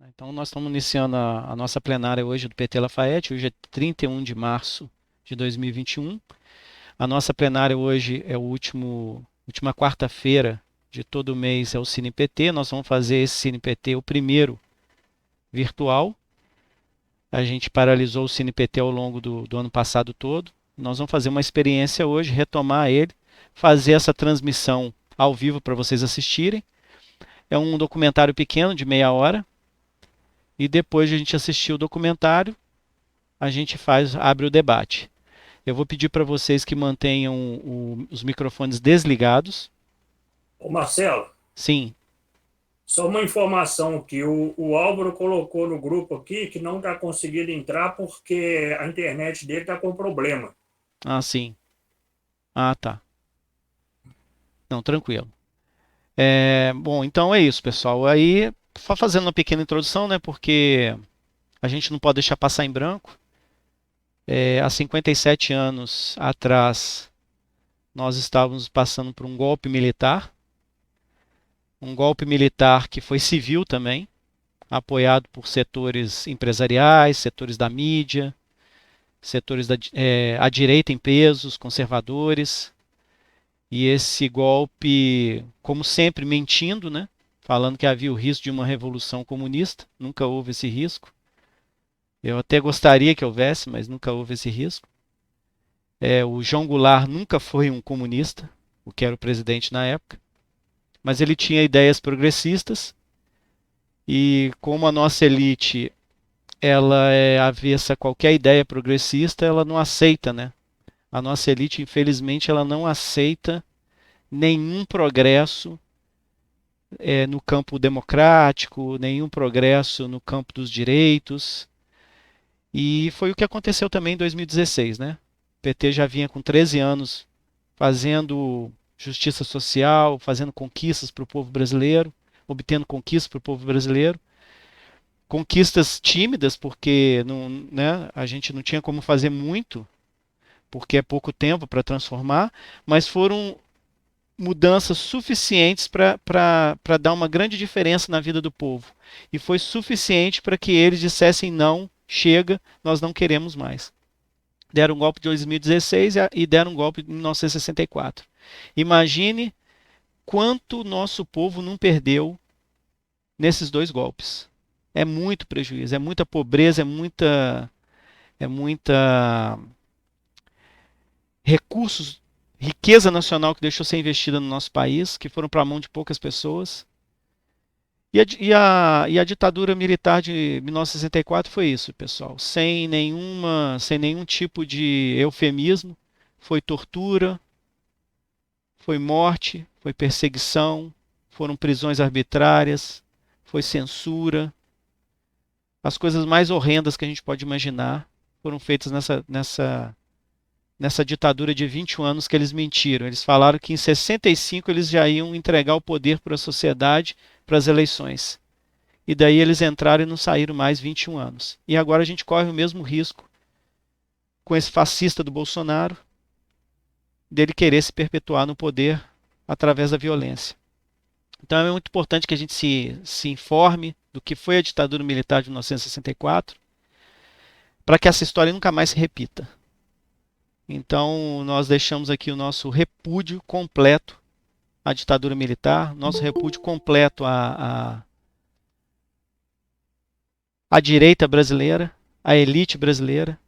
Então, nós estamos iniciando a nossa plenária hoje do PT Lafayette, hoje é 31 de março de 2021. A nossa plenária hoje é última quarta-feira de todo o mês, é o Cine PT. Nós vamos fazer esse Cine PT, o primeiro virtual. A gente paralisou o Cine PT ao longo do ano passado todo. Nós vamos fazer uma experiência hoje, retomar ele, fazer essa transmissão ao vivo para vocês assistirem. É um documentário pequeno de meia hora. E depois de a gente assistir o documentário, a gente abre o debate. Eu vou pedir para vocês que mantenham os microfones desligados. Ô Marcelo, Sim. só uma informação que o Álvaro colocou no grupo aqui que não está conseguindo entrar porque a internet dele está com problema. Ah, sim. Ah, tá. Não, tranquilo. Bom, então é isso, pessoal. Aí, só fazendo uma pequena introdução, né? Porque a gente não pode deixar passar em branco. Há 57 anos atrás, nós estávamos passando por um golpe militar. Um golpe militar que foi civil também, apoiado por setores empresariais, setores da mídia, setores à direita em pesos, conservadores. E esse golpe, como sempre, mentindo, né? Falando que havia o risco de uma revolução comunista. Nunca houve esse risco. Eu até gostaria que houvesse, mas nunca houve esse risco. O João Goulart nunca foi um comunista, o que era o presidente na época, mas ele tinha ideias progressistas e como a nossa elite ela é avessa a qualquer ideia progressista, ela não aceita, né? A nossa elite, infelizmente, ela não aceita nenhum progresso no campo democrático, nenhum progresso no campo dos direitos. E foi o que aconteceu também em 2016, né? O PT já vinha com 13 anos fazendo justiça social, fazendo conquistas para o povo brasileiro, obtendo conquistas para o povo brasileiro. Conquistas tímidas, porque não, né, a gente não tinha como fazer muito, porque é pouco tempo para transformar, mas foram mudanças suficientes para dar uma grande diferença na vida do povo. E foi suficiente para que eles dissessem não, chega, nós não queremos mais. Deram um golpe de 2016 e deram um golpe em 1964. Imagine quanto nosso povo não perdeu nesses dois golpes. É muito prejuízo, é muita pobreza, é muita recursos, riqueza nacional que deixou ser investida no nosso país, que foram para a mão de poucas pessoas. E a ditadura militar de 1964 foi isso, pessoal. Sem nenhum tipo de eufemismo. Foi tortura, foi morte, foi perseguição, foram prisões arbitrárias, foi censura. As coisas mais horrendas que a gente pode imaginar foram feitas nessa ditadura de 21 anos que eles mentiram. Eles falaram que em 65 eles já iam entregar o poder para a sociedade, para as eleições. E daí eles entraram e não saíram mais 21 anos. E agora a gente corre o mesmo risco com esse fascista do Bolsonaro, dele querer se perpetuar no poder através da violência. Então é muito importante que a gente se informe do que foi a ditadura militar de 1964, para que essa história nunca mais se repita. Então nós deixamos aqui o nosso repúdio completo à ditadura militar, nosso repúdio completo à direita brasileira, à elite brasileira,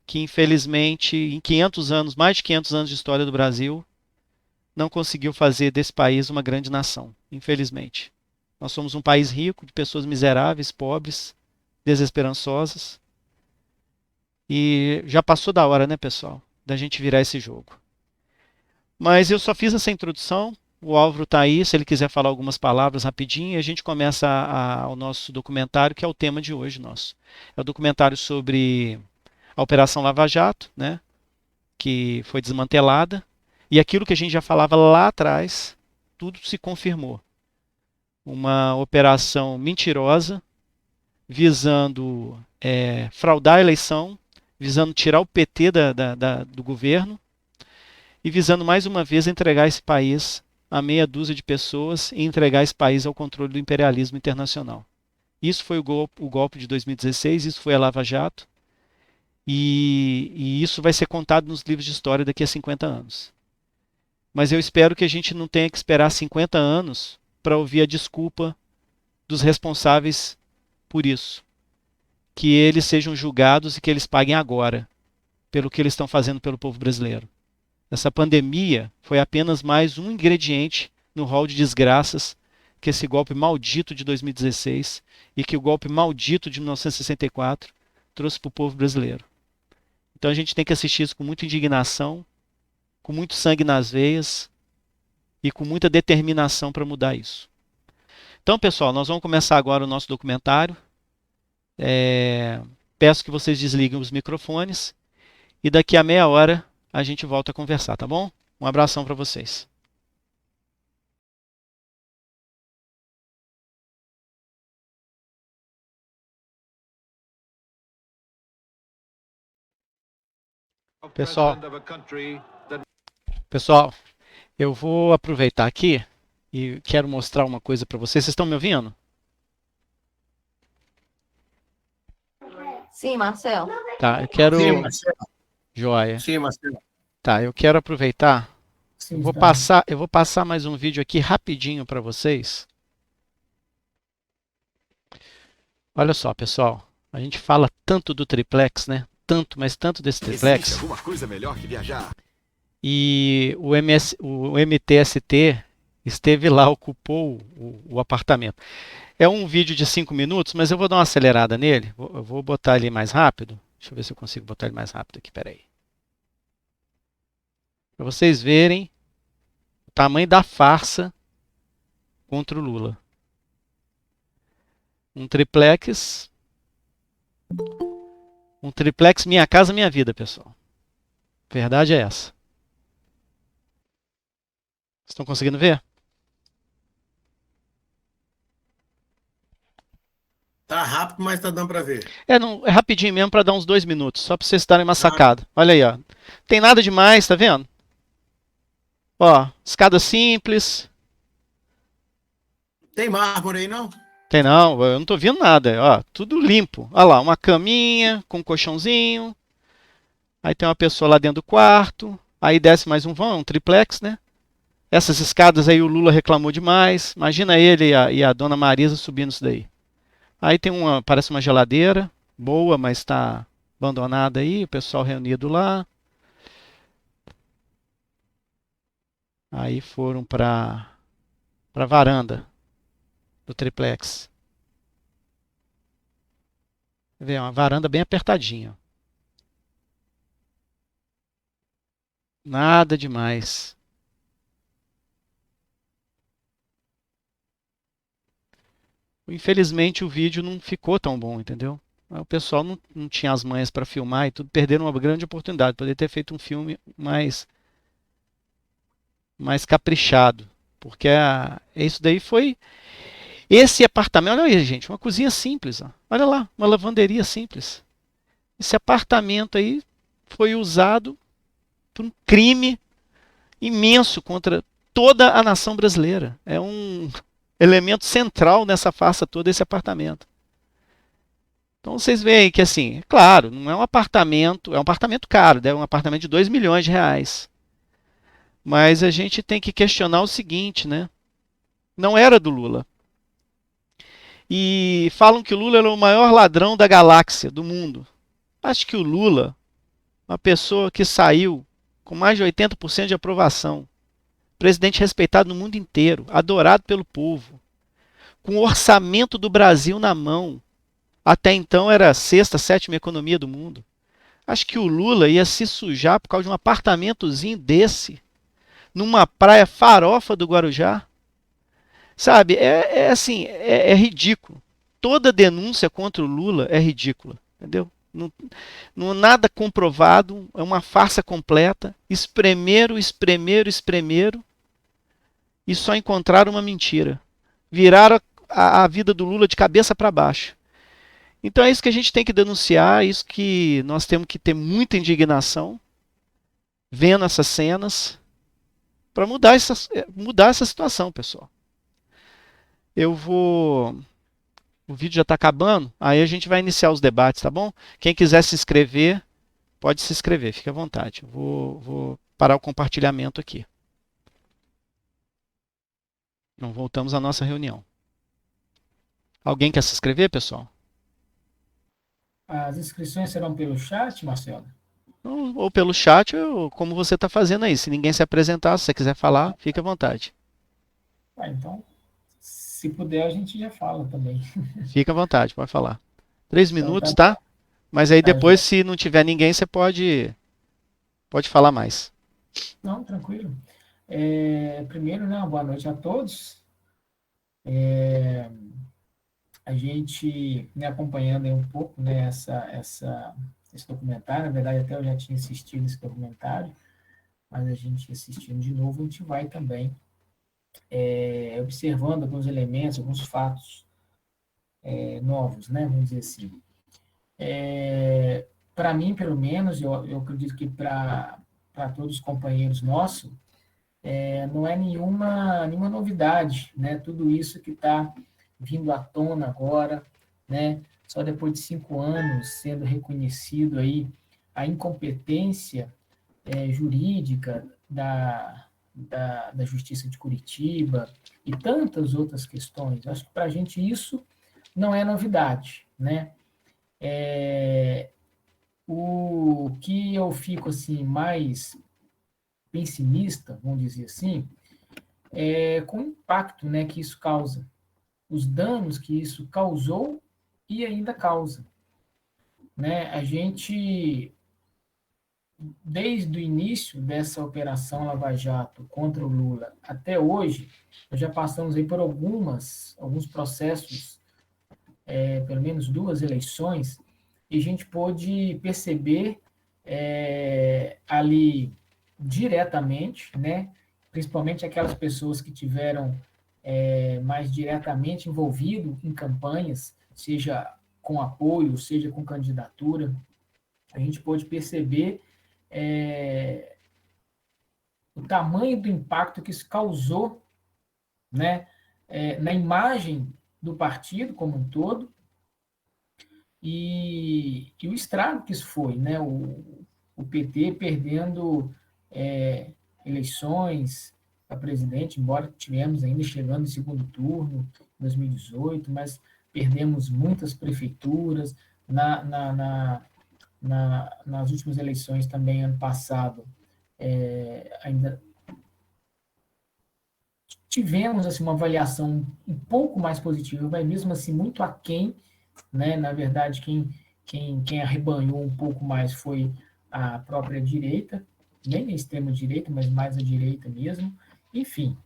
que infelizmente em 500 anos, mais de 500 anos de história do Brasil, não conseguiu fazer desse país uma grande nação, infelizmente. Nós somos um país rico de pessoas miseráveis, pobres, desesperançosas. E já passou da hora, né, pessoal, da gente virar esse jogo. Mas eu só fiz essa introdução. O Álvaro está aí, se ele quiser falar algumas palavras rapidinho, e a gente começa o nosso documentário, que é o tema de hoje nosso. É o documentário sobre a Operação Lava Jato, né, que foi desmantelada. E aquilo que a gente já falava lá atrás, tudo se confirmou. Uma operação mentirosa, visando fraudar a eleição, visando tirar o PT do governo e visando mais uma vez entregar esse país a meia dúzia de pessoas e entregar esse país ao controle do imperialismo internacional. Isso foi o golpe de 2016, isso foi a Lava Jato, e isso vai ser contado nos livros de história daqui a 50 anos. Mas eu espero que a gente não tenha que esperar 50 anos para ouvir a desculpa dos responsáveis por isso. Que eles sejam julgados e que eles paguem agora pelo que eles estão fazendo pelo povo brasileiro. Essa pandemia foi apenas mais um ingrediente no rol de desgraças que esse golpe maldito de 2016 e que o golpe maldito de 1964 trouxe para o povo brasileiro. Então a gente tem que assistir isso com muita indignação, com muito sangue nas veias e com muita determinação para mudar isso. Então, pessoal, nós vamos começar agora o nosso documentário. Peço que vocês desliguem os microfones e daqui a meia hora a gente volta a conversar, tá bom? Um abração para vocês. Pessoal, eu vou aproveitar aqui e quero mostrar uma coisa para vocês. Vocês estão me ouvindo? Sim, Marcelo. Tá, eu quero. Sim, Marcelo. Joia. Sim, Marcelo. Tá, eu quero aproveitar. Sim, Eu vou passar mais um vídeo aqui rapidinho para vocês. Olha só, pessoal. A gente fala tanto do triplex, né? Tanto, mas tanto desse triplex. Existe alguma coisa melhor que viajar? E o MTST esteve lá, ocupou o apartamento. É um vídeo de 5 minutos, mas eu vou dar uma acelerada nele. Eu vou botar ele mais rápido. Deixa eu ver se eu consigo botar ele mais rápido aqui, peraí. Para vocês verem o tamanho da farsa contra o Lula. Um triplex Minha Casa Minha Vida, pessoal. Verdade é essa. Estão conseguindo ver? Tá rápido, mas tá dando para ver. Não, é rapidinho mesmo para dar uns 2 minutos, só para vocês darem uma sacada. Olha aí, ó. Tem nada demais, tá vendo? Ó, escada simples. Tem mármore aí, não? Tem não, eu não tô vendo nada. Ó, tudo limpo. Olha lá, uma caminha com um colchãozinho. Aí tem uma pessoa lá dentro do quarto. Aí desce mais um vão, um triplex, né? Essas escadas aí o Lula reclamou demais. Imagina ele e a dona Marisa subindo isso daí. Aí tem parece uma geladeira, boa, mas está abandonada aí, o pessoal reunido lá. Aí foram para a varanda do triplex. Vê, uma varanda bem apertadinha. Nada demais. Infelizmente o vídeo não ficou tão bom, entendeu? O pessoal não tinha as manhas para filmar e tudo, perderam uma grande oportunidade. Poderia ter feito um filme mais caprichado. Porque isso daí foi. Esse apartamento, olha aí, gente, uma cozinha simples. Ó. Olha lá, uma lavanderia simples. Esse apartamento aí foi usado por um crime imenso contra toda a nação brasileira. É um elemento central nessa farsa toda, esse apartamento. Então vocês veem que, assim, claro, não é um apartamento, é um apartamento caro, é um apartamento de 2 milhões de reais. Mas a gente tem que questionar o seguinte, né? Não era do Lula. E falam que o Lula era o maior ladrão da galáxia, do mundo. Acho que o Lula, uma pessoa que saiu com mais de 80% de aprovação, presidente respeitado no mundo inteiro, adorado pelo povo, com o orçamento do Brasil na mão, até então era a sexta, sétima economia do mundo. Acho que o Lula ia se sujar por causa de um apartamentozinho desse, numa praia farofa do Guarujá. Sabe, assim, é ridículo. Toda denúncia contra o Lula é ridícula, entendeu? Não nada comprovado, é uma farsa completa. Espremeram e só encontraram uma mentira. Viraram a vida do Lula de cabeça para baixo. Então é isso que a gente tem que denunciar, é isso que nós temos que ter muita indignação, vendo essas cenas, para mudar essa situação, pessoal. Eu vou O vídeo já está acabando, aí a gente vai iniciar os debates, tá bom? Quem quiser se inscrever, pode se inscrever, fique à vontade. Vou parar o compartilhamento aqui. Então, voltamos à nossa reunião. Alguém quer se inscrever, pessoal? As inscrições serão pelo chat, Marcelo? Ou pelo chat, ou como você está fazendo aí. Se ninguém se apresentar, se você quiser falar, fique à vontade. Então, se puder, a gente já fala também. Fique à vontade, pode falar. 3 minutos, Então, tá? Mas aí tá, depois, joia. se não tiver ninguém, você pode falar mais. Não, tranquilo. Primeiro, né, uma boa noite a todos. A gente, né, acompanhando aí um pouco, né, esse documentário, na verdade até eu já tinha assistido esse documentário, mas a gente assistindo de novo, a gente vai também observando alguns elementos, alguns fatos novos, né, vamos dizer assim. Para mim, pelo menos, eu acredito que para todos os companheiros nossos, não é nenhuma novidade, né? Tudo isso que está vindo à tona agora, né? Só depois de 5 anos sendo reconhecido aí a incompetência jurídica da Justiça de Curitiba e tantas outras questões. Acho que para a gente isso não é novidade, né? O que eu fico assim mais pessimista, vamos dizer assim, com o impacto, né, que isso causa, os danos que isso causou e ainda causa, né? A gente, desde o início dessa operação Lava Jato contra o Lula até hoje, nós já passamos aí por alguns processos, pelo menos 2 eleições, e a gente pôde perceber ali diretamente, né, principalmente aquelas pessoas que tiveram mais diretamente envolvido em campanhas, seja com apoio, seja com candidatura, a gente pôde perceber o tamanho do impacto que isso causou, né, na imagem do partido como um todo e o estrago que isso foi, né, o PT perdendo eleições para presidente, embora tivemos ainda chegando em segundo turno, em 2018, mas perdemos muitas prefeituras. Nas últimas eleições também, ano passado, ainda tivemos assim, uma avaliação um pouco mais positiva, mas mesmo assim muito aquém, né? Na verdade, quem arrebanhou um pouco mais foi a própria direita, nem a extrema-direita, mas mais a direita mesmo. Enfim,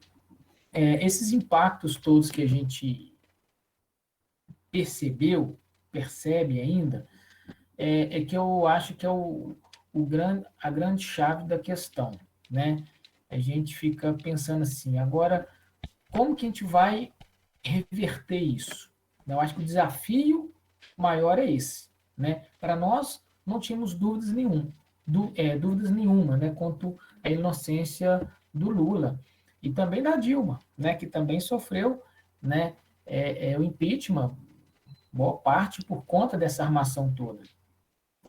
esses impactos todos que a gente percebe ainda, que eu acho que é a grande chave da questão, né? A gente fica pensando assim, agora, como que a gente vai reverter isso? Eu acho que o desafio maior é esse, né? Para nós, não tínhamos dúvidas nenhuma, né, quanto à inocência do Lula e também da Dilma, né, que também sofreu, né, o impeachment, boa parte por conta dessa armação toda.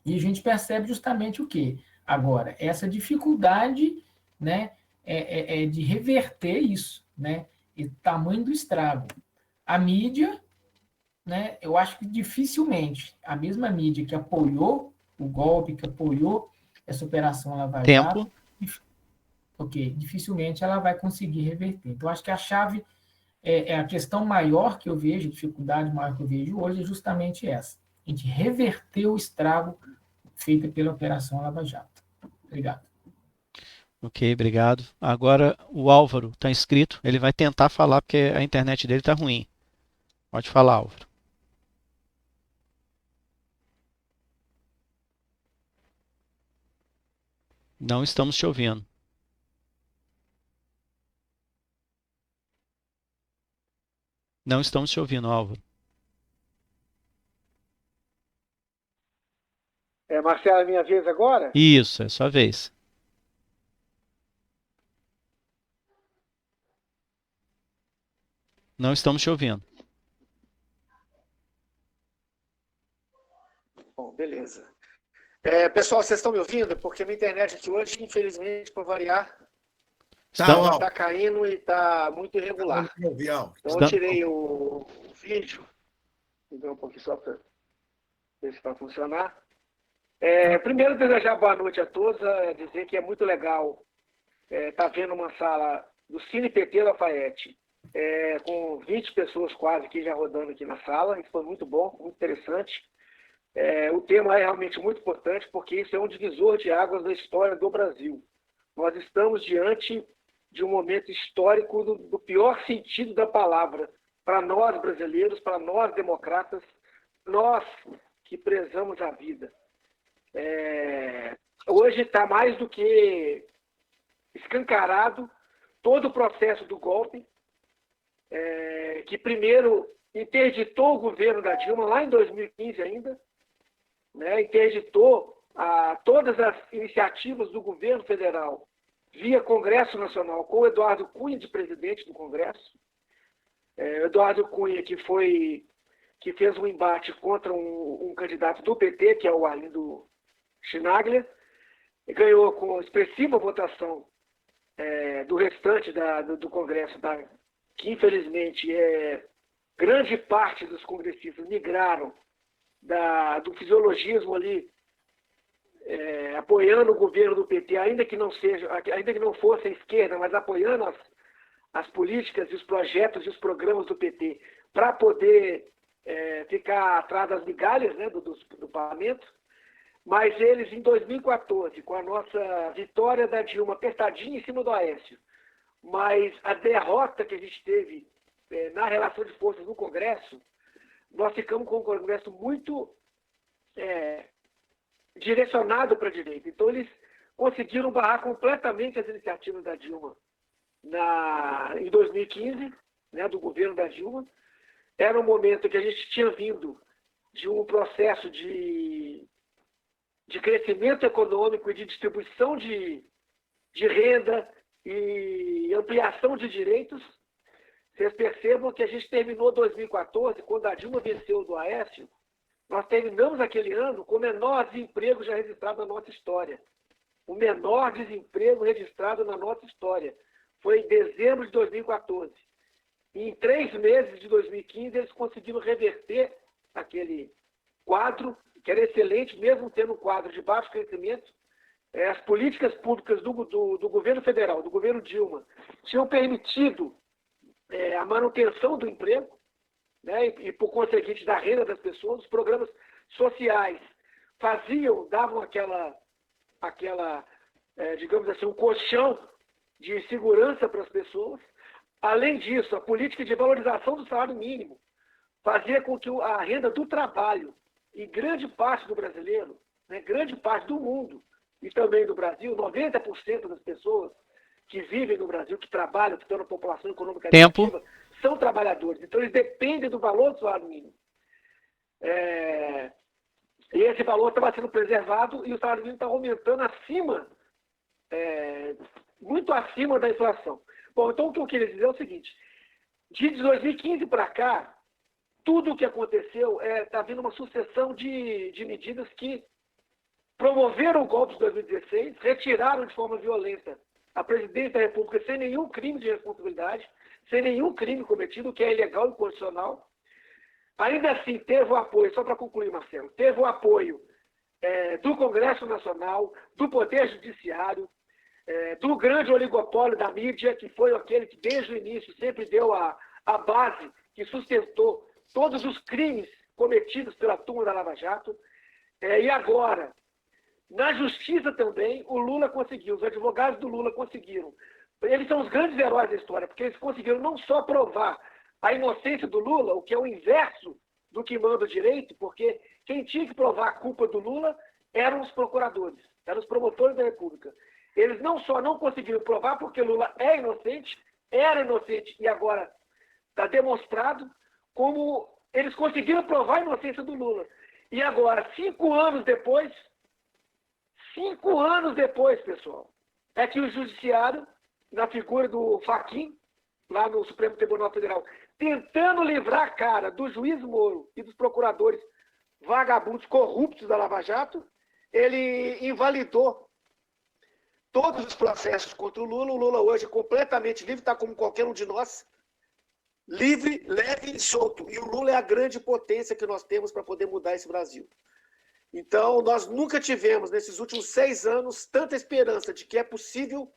E a gente percebe justamente o quê? Agora, essa dificuldade, né, de reverter isso, né, e tamanho do estrago. A mídia, né, eu acho que dificilmente a mesma mídia que apoiou o golpe, que apoiou essa operação Lava Tempo. Jato, dificilmente ela vai conseguir reverter. Então, acho que a chave, a questão maior que eu vejo, a dificuldade maior que eu vejo hoje é justamente essa, a gente reverter o estrago feito pela operação Lava Jato. Obrigado. Ok, obrigado. Agora o Álvaro está inscrito. Ele vai tentar falar porque a internet dele está ruim. Pode falar, Álvaro. Não estamos te ouvindo. Não estamos te ouvindo, Álvaro. Marcelo, é minha vez agora? Isso, é sua vez. Não estamos te ouvindo. Pessoal, vocês estão me ouvindo? Porque minha internet aqui hoje, infelizmente, para variar, Estamos- está caindo e está muito irregular. Então eu tirei o vídeo. Vou ver um pouquinho só para ver se vai funcionar. Primeiro, desejar boa noite a todos, dizer que é muito legal estar vendo uma sala do Cine PT Lafayette, com 20 pessoas quase aqui já rodando aqui na sala. Isso foi muito bom, muito interessante. O tema é realmente muito importante, porque isso é um divisor de águas da história do Brasil. Nós estamos diante de um momento histórico do pior sentido da palavra, para nós brasileiros, para nós democratas, nós que prezamos a vida. Hoje está mais do que escancarado todo o processo do golpe, que primeiro interditou o governo da Dilma, lá em 2015 ainda, né, interditou todas as iniciativas do governo federal via Congresso Nacional, com o Eduardo Cunha de presidente do Congresso. Eduardo Cunha, que fez um embate contra um candidato do PT, que é o Arlindo Chinaglia, e ganhou com expressiva votação do restante do Congresso, que infelizmente grande parte dos congressistas migraram do fisiologismo ali, apoiando o governo do PT, ainda que não fosse a esquerda, mas apoiando as políticas e os projetos e os programas do PT para poder ficar atrás das migalhas, né, do parlamento. Mas eles, em 2014, com a nossa vitória da Dilma apertadinha em cima do Aécio, mas a derrota que a gente teve na relação de forças no Congresso, nós ficamos com um Congresso muito direcionado para a direita. Então, eles conseguiram barrar completamente as iniciativas da Dilma em 2015, né, do governo da Dilma. Era um momento que a gente tinha vindo de um processo de crescimento econômico e de distribuição de renda e ampliação de direitos. Vocês percebam que a gente terminou 2014, quando a Dilma venceu do Aécio, nós terminamos aquele ano com o menor desemprego já registrado na nossa história. O menor desemprego registrado na nossa história. Foi em dezembro de 2014. E em 3 meses de 2015, eles conseguiram reverter aquele quadro, que era excelente, mesmo tendo um quadro de baixo crescimento. As políticas públicas do governo federal, do governo Dilma, tinham permitido a manutenção do emprego, né, e por conseguinte da renda das pessoas. Os programas sociais davam aquela digamos assim, um colchão de segurança para as pessoas. Além disso, a política de valorização do salário mínimo fazia com que a renda do trabalho, e grande parte do brasileiro, né, grande parte do mundo e também do Brasil, 90% das pessoas que vivem no Brasil, que trabalham, que estão na população econômica ativa, são trabalhadores. Então, eles dependem do valor do salário mínimo. E esse valor estava sendo preservado e o salário mínimo está aumentando muito acima da inflação. Bom, então o que eu queria dizer é o seguinte: de 2015 para cá, tudo o que aconteceu está vindo uma sucessão de medidas que promoveram o golpe de 2016, retiraram de forma violenta a presidente da República sem nenhum crime de responsabilidade, sem nenhum crime cometido, o que é ilegal e inconstitucional. Ainda assim, teve o apoio, só para concluir, Marcelo, teve o apoio do Congresso Nacional, do Poder Judiciário, do grande oligopólio da mídia, que foi aquele que desde o início sempre deu a base que sustentou todos os crimes cometidos pela turma da Lava Jato. E agora, na justiça também, o Lula conseguiu, os advogados do Lula conseguiram. Eles são os grandes heróis da história, porque eles conseguiram não só provar a inocência do Lula, o que é o inverso do que manda o direito, porque quem tinha que provar a culpa do Lula eram os procuradores, eram os promotores da República. Eles não só não conseguiram provar porque Lula é inocente, era inocente e agora está demonstrado, como eles conseguiram provar a inocência do Lula. E agora, 5 anos depois, pessoal, é que o Judiciário, na figura do Fachin, lá no Supremo Tribunal Federal, tentando livrar a cara do juiz Moro e dos procuradores vagabundos corruptos da Lava Jato, ele invalidou todos os processos contra o Lula hoje é completamente livre, está como qualquer um de nós, livre, leve e solto. E o Lula é a grande potência que nós temos para poder mudar esse Brasil. Então, nós nunca tivemos, nesses últimos 6 anos, tanta esperança de que é possível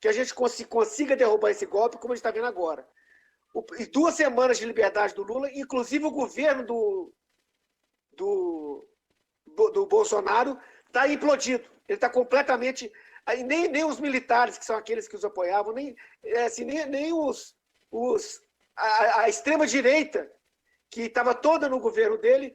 que a gente consiga derrubar esse golpe, como a gente está vendo agora. E 2 semanas de liberdade do Lula, inclusive o governo do Bolsonaro está implodido. Ele está completamente... Nem os militares, que são aqueles que os apoiavam, nem a extrema-direita, que estava toda no governo dele,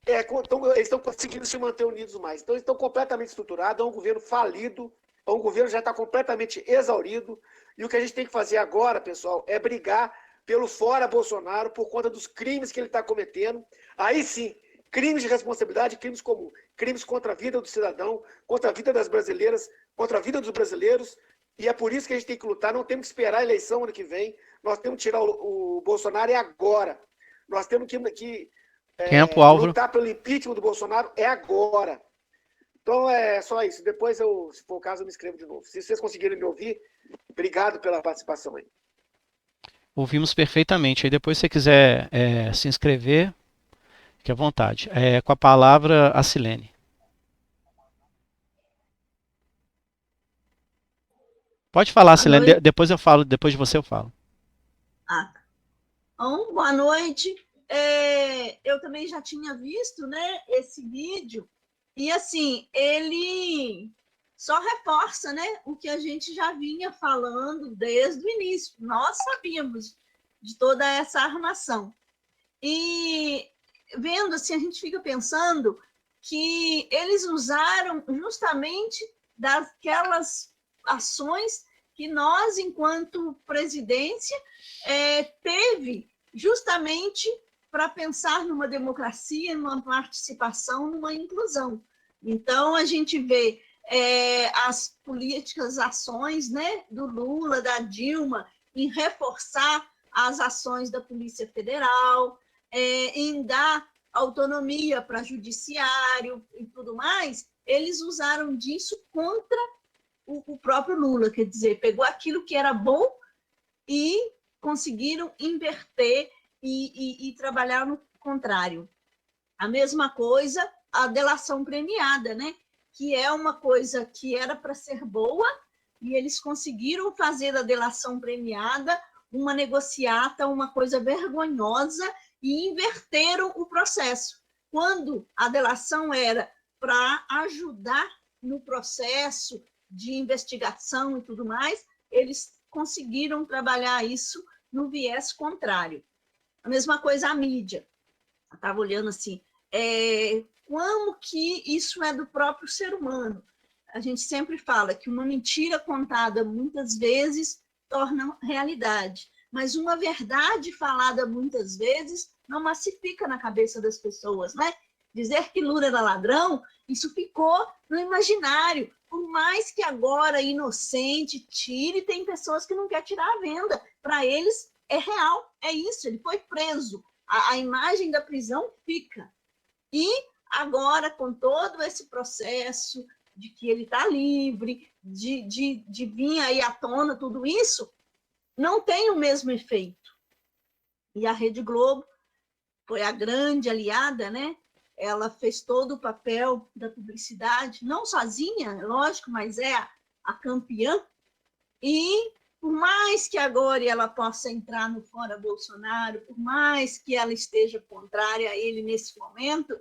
eles estão conseguindo se manter unidos mais. Então, eles estão completamente estruturados, é um governo falido, é um governo que já está completamente exaurido, e o que a gente tem que fazer agora, pessoal, é brigar pelo fora Bolsonaro por conta dos crimes que ele está cometendo. Aí sim, crimes de responsabilidade, crimes comuns, crimes contra a vida do cidadão, contra a vida das brasileiras, contra a vida dos brasileiros, e é por isso que a gente tem que lutar, não temos que esperar a eleição ano que vem, nós temos que tirar o Bolsonaro agora. Nós temos que Tempo, Álvaro. lutar pelo impeachment do Bolsonaro agora. Então é só isso. Depois, se for o caso, eu me inscrevo de novo. Se vocês conseguirem me ouvir, obrigado pela participação aí. Ouvimos perfeitamente. Aí depois, se você quiser se inscrever, fique à vontade. Com a palavra, a Silene. Pode falar, Silene. Depois eu falo, depois de você eu falo. Então, boa noite. Eu também já tinha visto, né, esse vídeo, e assim, ele só reforça, né, o que a gente já vinha falando desde o início. Nós sabíamos de toda essa armação. E vendo assim, a gente fica pensando que eles usaram justamente daquelas ações que nós, enquanto presidência, teve justamente para pensar numa democracia, numa participação, numa inclusão. Então, a gente vê as políticas, ações, né, do Lula, da Dilma, em reforçar as ações da Polícia Federal, em dar autonomia para o judiciário e tudo mais. Eles usaram disso contra o próprio Lula, quer dizer, pegou aquilo que era bom e conseguiram inverter e trabalhar no contrário. A mesma coisa, a delação premiada, né? Que é uma coisa que era para ser boa, e eles conseguiram fazer da delação premiada uma negociata, uma coisa vergonhosa, e inverteram o processo. Quando a delação era para ajudar no processo de investigação e tudo mais, eles conseguiram trabalhar isso no viés contrário. A mesma coisa a mídia. Eu estava olhando assim, como que isso é do próprio ser humano? A gente sempre fala que uma mentira contada muitas vezes torna realidade, mas uma verdade falada muitas vezes não massifica na cabeça das pessoas, né? Dizer que Lula era ladrão, isso ficou no imaginário. Por mais que agora, inocente, tire, tem pessoas que não querem tirar a venda. Para eles, é real, é isso, ele foi preso. A imagem da prisão fica. E agora, com todo esse processo de que ele está livre, de vir aí à tona tudo isso, não tem o mesmo efeito. E a Rede Globo foi a grande aliada, né? Ela fez todo o papel da publicidade, não sozinha, lógico, mas é a campeã. E por mais que agora ela possa entrar no fora Bolsonaro, por mais que ela esteja contrária a ele nesse momento,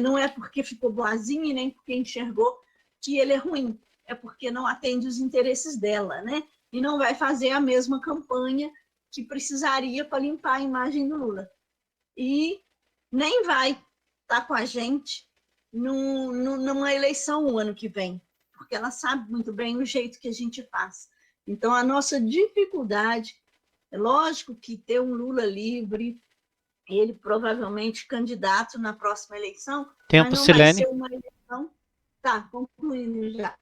não é porque ficou boazinha, nem porque enxergou que ele é ruim, é porque não atende os interesses dela, né? E não vai fazer a mesma campanha que precisaria para limpar a imagem do Lula. E nem vai estar com a gente numa eleição o ano que vem, porque ela sabe muito bem o jeito que a gente faz. Então, a nossa dificuldade, é lógico que ter um Lula livre, ele provavelmente candidato na próxima eleição, Tempo, mas não Silene. vai ser uma eleição... Tá, concluindo já.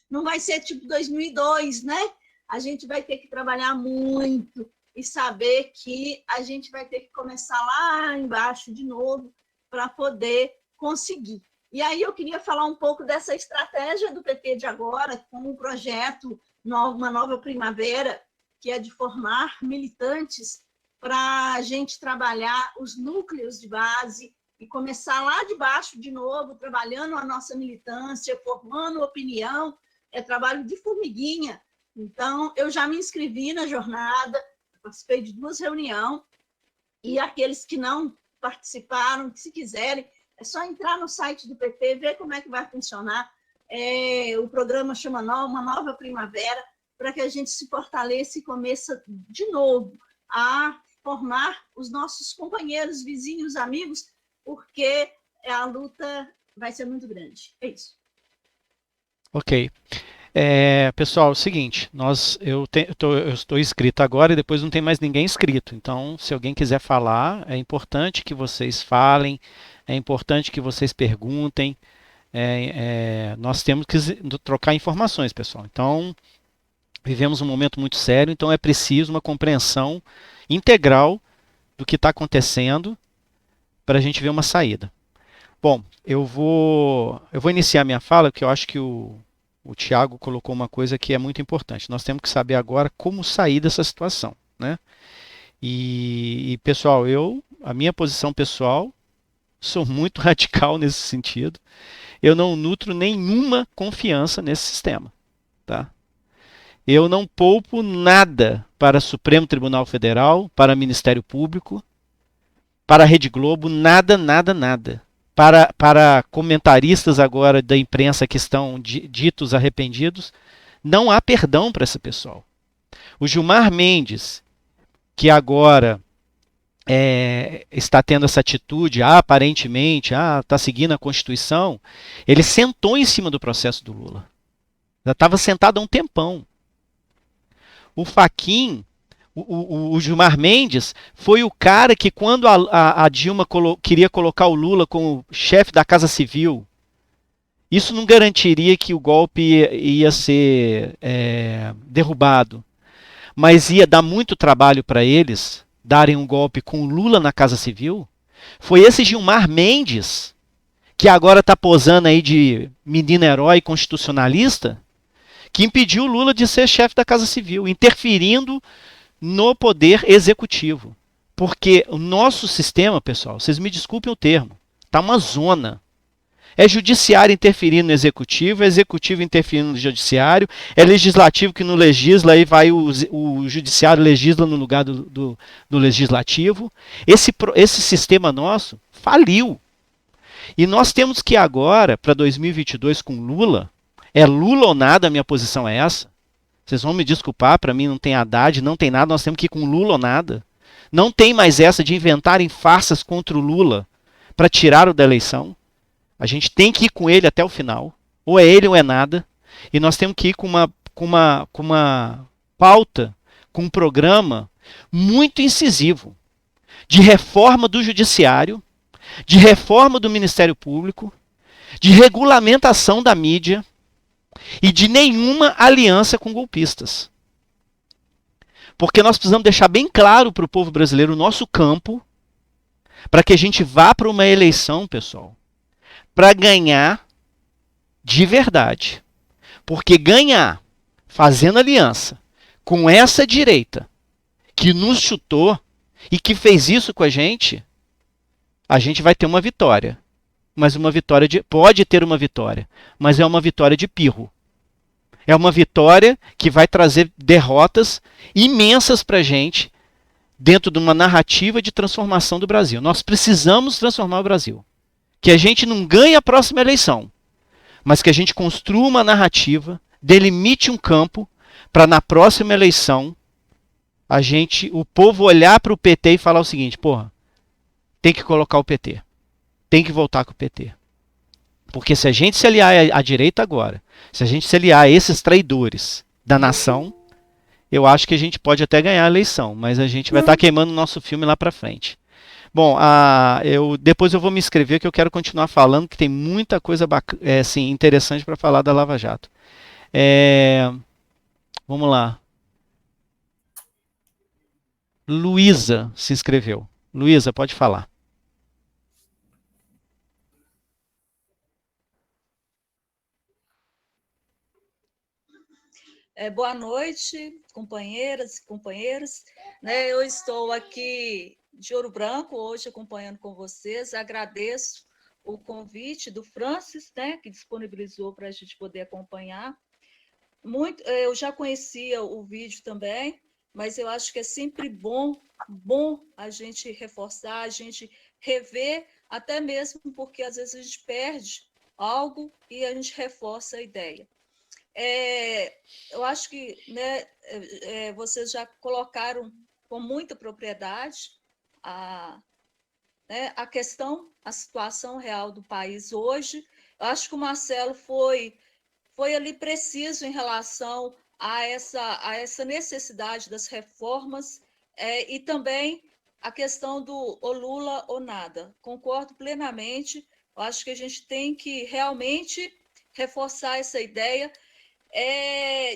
Não vai ser tipo 2002, né? A gente vai ter que trabalhar muito e saber que a gente vai ter que começar lá embaixo de novo para poder conseguir. E aí eu queria falar um pouco dessa estratégia do PT de agora, com o projeto Uma Nova Primavera, que é de formar militantes para a gente trabalhar os núcleos de base e começar lá de baixo de novo, trabalhando a nossa militância, formando opinião, é trabalho de formiguinha. Então, eu já me inscrevi na jornada, participei de 2 reuniões, e aqueles que não participaram, que se quiserem, é só entrar no site do PT, ver como é que vai funcionar. O programa chama Uma Nova Primavera, para que a gente se fortaleça e comece de novo a formar os nossos companheiros, vizinhos, amigos, porque a luta vai ser muito grande. É isso. Ok. Pessoal, é o seguinte, eu estou inscrito agora e depois não tem mais ninguém inscrito. Então, se alguém quiser falar, é importante que vocês falem, é importante que vocês perguntem. Nós temos que trocar informações, pessoal. Então, vivemos um momento muito sério, então é preciso uma compreensão integral do que está acontecendo para a gente ver uma saída. Bom, eu vou iniciar minha fala, porque eu acho que o Tiago colocou uma coisa que é muito importante. Nós temos que saber agora como sair dessa situação, né? E pessoal, a minha posição pessoal, sou muito radical nesse sentido. Eu não nutro nenhuma confiança nesse sistema, tá? Eu não poupo nada para Supremo Tribunal Federal, para Ministério Público, para a Rede Globo, nada, nada, nada. Para comentaristas agora da imprensa que estão ditos arrependidos, não há perdão para esse pessoal. O Gilmar Mendes, que agora está tendo essa atitude, aparentemente, está seguindo a Constituição, ele sentou em cima do processo do Lula. Já estava sentado há um tempão. O Fachin, o Gilmar Mendes, foi o cara que, quando a Dilma queria colocar o Lula como chefe da Casa Civil, isso não garantiria que o golpe ia ser derrubado, mas ia dar muito trabalho para eles darem um golpe com o Lula na Casa Civil. Foi esse Gilmar Mendes, que agora está posando aí de menino herói constitucionalista, que impediu o Lula de ser chefe da Casa Civil, interferindo no poder executivo. Porque o nosso sistema, pessoal, vocês me desculpem o termo, está uma zona. É judiciário interferindo no executivo, é executivo interferindo no judiciário, é legislativo que não legisla, aí vai o judiciário legisla no lugar do legislativo. Esse sistema nosso faliu. E nós temos que agora, para 2022 com Lula, é Lula ou nada, a minha posição é essa. Vocês vão me desculpar, para mim não tem Haddad, não tem nada, nós temos que ir com Lula ou nada. Não tem mais essa de inventarem farsas contra o Lula para tirá-lo da eleição. A gente tem que ir com ele até o final. Ou é ele ou é nada. E nós temos que ir com uma pauta, com um programa muito incisivo de reforma do judiciário, de reforma do Ministério Público, de regulamentação da mídia e de nenhuma aliança com golpistas. Porque nós precisamos deixar bem claro para o povo brasileiro o nosso campo, para que a gente vá para uma eleição, pessoal, para ganhar de verdade. Porque ganhar fazendo aliança com essa direita que nos chutou e que fez isso com a gente vai ter uma vitória. Mas uma vitória pode ter uma vitória, mas é uma vitória de pirro. É uma vitória que vai trazer derrotas imensas para a gente dentro de uma narrativa de transformação do Brasil. Nós precisamos transformar o Brasil. Que a gente não ganhe a próxima eleição, mas que a gente construa uma narrativa, delimite um campo para na próxima eleição o povo olhar para o PT e falar o seguinte: porra, tem que colocar o PT. Tem que voltar com o PT. Porque se a gente se aliar à direita agora, se a gente se aliar a esses traidores da nação, eu acho que a gente pode até ganhar a eleição, mas a gente vai estar queimando o nosso filme lá para frente. Bom, depois eu vou me inscrever, que eu quero continuar falando, que tem muita coisa interessante para falar da Lava Jato. Vamos lá. Luísa se inscreveu. Luísa, pode falar. Boa noite, companheiras e companheiros. Né, eu estou aqui de Ouro Branco, hoje acompanhando com vocês. Agradeço o convite do Francis, né, que disponibilizou para a gente poder acompanhar. Eu já conhecia o vídeo também, mas eu acho que é sempre bom a gente reforçar, a gente rever, até mesmo porque às vezes a gente perde algo e a gente reforça a ideia. Eu acho que, né, vocês já colocaram com muita propriedade a questão, a situação real do país hoje. Eu acho que o Marcelo foi ali preciso em relação a essa necessidade das reformas e também a questão do ou Lula ou nada. Concordo plenamente. Eu acho que a gente tem que realmente reforçar essa ideia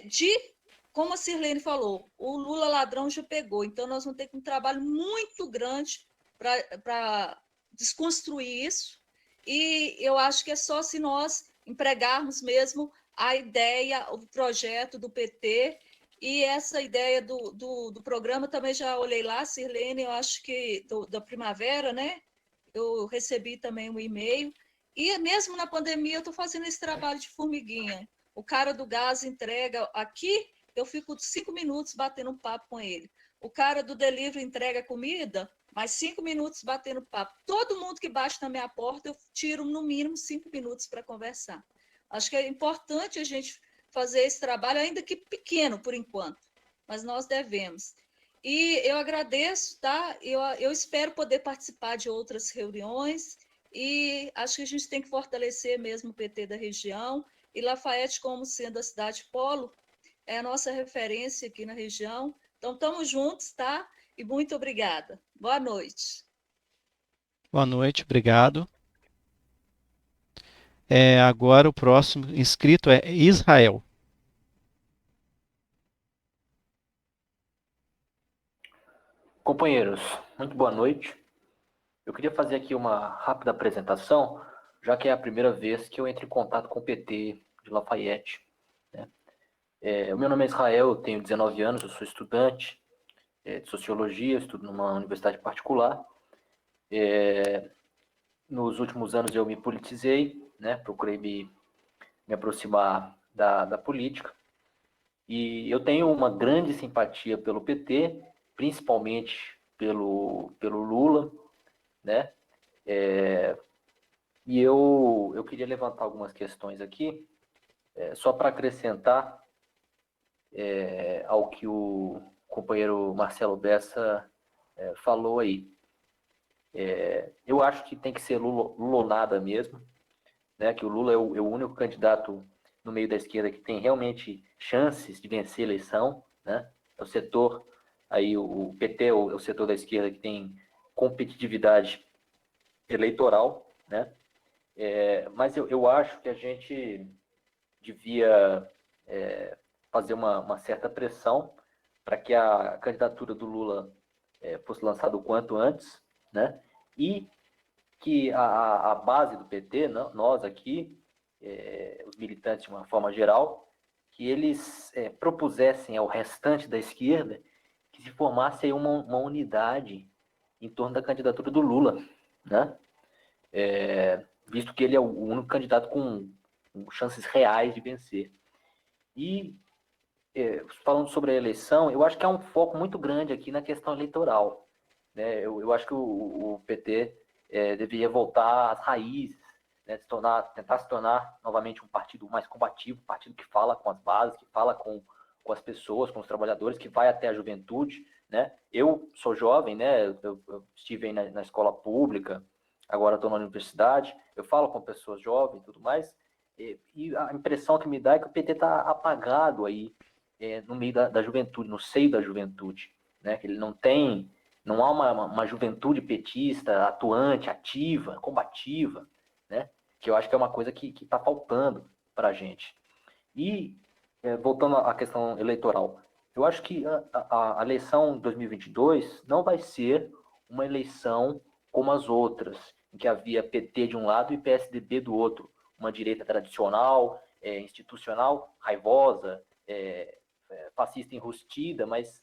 de, como a Sirlene falou, o Lula ladrão já pegou, então nós vamos ter um trabalho muito grande para desconstruir isso, e eu acho que é só se nós empregarmos mesmo a ideia, o projeto do PT, e essa ideia do programa também já olhei lá, Sirlene, eu acho que da primavera, né? Eu recebi também um e-mail, e mesmo na pandemia eu estou fazendo esse trabalho de formiguinha. O cara do gás entrega aqui, eu fico 5 minutos batendo um papo com ele. O cara do delivery entrega comida, mais 5 minutos batendo papo. Todo mundo que bate na minha porta, eu tiro no mínimo 5 minutos para conversar. Acho que é importante a gente fazer esse trabalho, ainda que pequeno por enquanto, mas nós devemos. E eu agradeço, tá? Eu espero poder participar de outras reuniões e acho que a gente tem que fortalecer mesmo o PT da região. E Lafayette, como sendo a cidade polo, é a nossa referência aqui na região. Então, estamos juntos, tá? E muito obrigada. Boa noite. Boa noite, obrigado. Agora o próximo inscrito é Israel. Companheiros, muito boa noite. Eu queria fazer aqui uma rápida apresentação, já que é a primeira vez que eu entro em contato com o PT de Lafayette. Né? O meu nome é Israel, eu tenho 19 anos, eu sou estudante de Sociologia, estudo numa universidade particular. Nos últimos anos eu me politizei, né? Procurei me aproximar da política. E eu tenho uma grande simpatia pelo PT, principalmente pelo Lula, né? E eu queria levantar algumas questões aqui, só para acrescentar ao que o companheiro Marcelo Bessa falou aí. Eu acho que tem que ser Lula ou nada mesmo, né? Que o Lula é o único candidato no meio da esquerda que tem realmente chances de vencer a eleição, né? É o setor, aí o PT é o setor da esquerda que tem competitividade eleitoral, né? Mas eu acho que a gente devia fazer uma certa pressão para que a candidatura do Lula fosse lançada o quanto antes, né? E que a base do PT, nós aqui, os militantes de uma forma geral, que eles propusessem ao restante da esquerda que se formasse aí uma unidade em torno da candidatura do Lula, né? Visto que ele é o único candidato com chances reais de vencer. E, falando sobre a eleição, eu acho que há um foco muito grande aqui na questão eleitoral. Né? Eu acho que o PT deveria voltar às raízes, né? Tentar se tornar novamente um partido mais combativo, um partido que fala com as bases, que fala com as pessoas, com os trabalhadores, que vai até a juventude. Né? Eu sou jovem, né? Eu estive aí na escola pública, agora estou na universidade, eu falo com pessoas jovens e tudo mais, e a impressão que me dá é que o PT está apagado aí no meio da juventude, no seio da juventude, né? Que ele não há uma juventude petista atuante, ativa, combativa, né? Que eu acho que é uma coisa que está faltando para a gente. E, voltando à questão eleitoral, eu acho que a eleição 2022 não vai ser uma eleição como as outras, em que havia PT de um lado e PSDB do outro, uma direita tradicional, institucional, raivosa, fascista enrustida, mas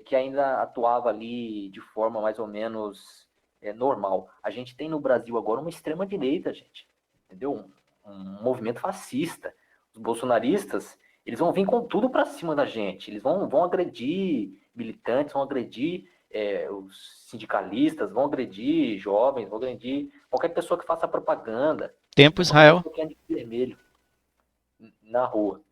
que ainda atuava ali de forma mais ou menos normal. A gente tem no Brasil agora uma extrema-direita, gente, entendeu? Um movimento fascista. Os bolsonaristas, eles vão vir com tudo para cima da gente, eles vão agredir militantes, vão agredir os sindicalistas, vão agredir jovens, vão agredir qualquer pessoa que faça propaganda. Tempo, Israel. De vermelho na rua.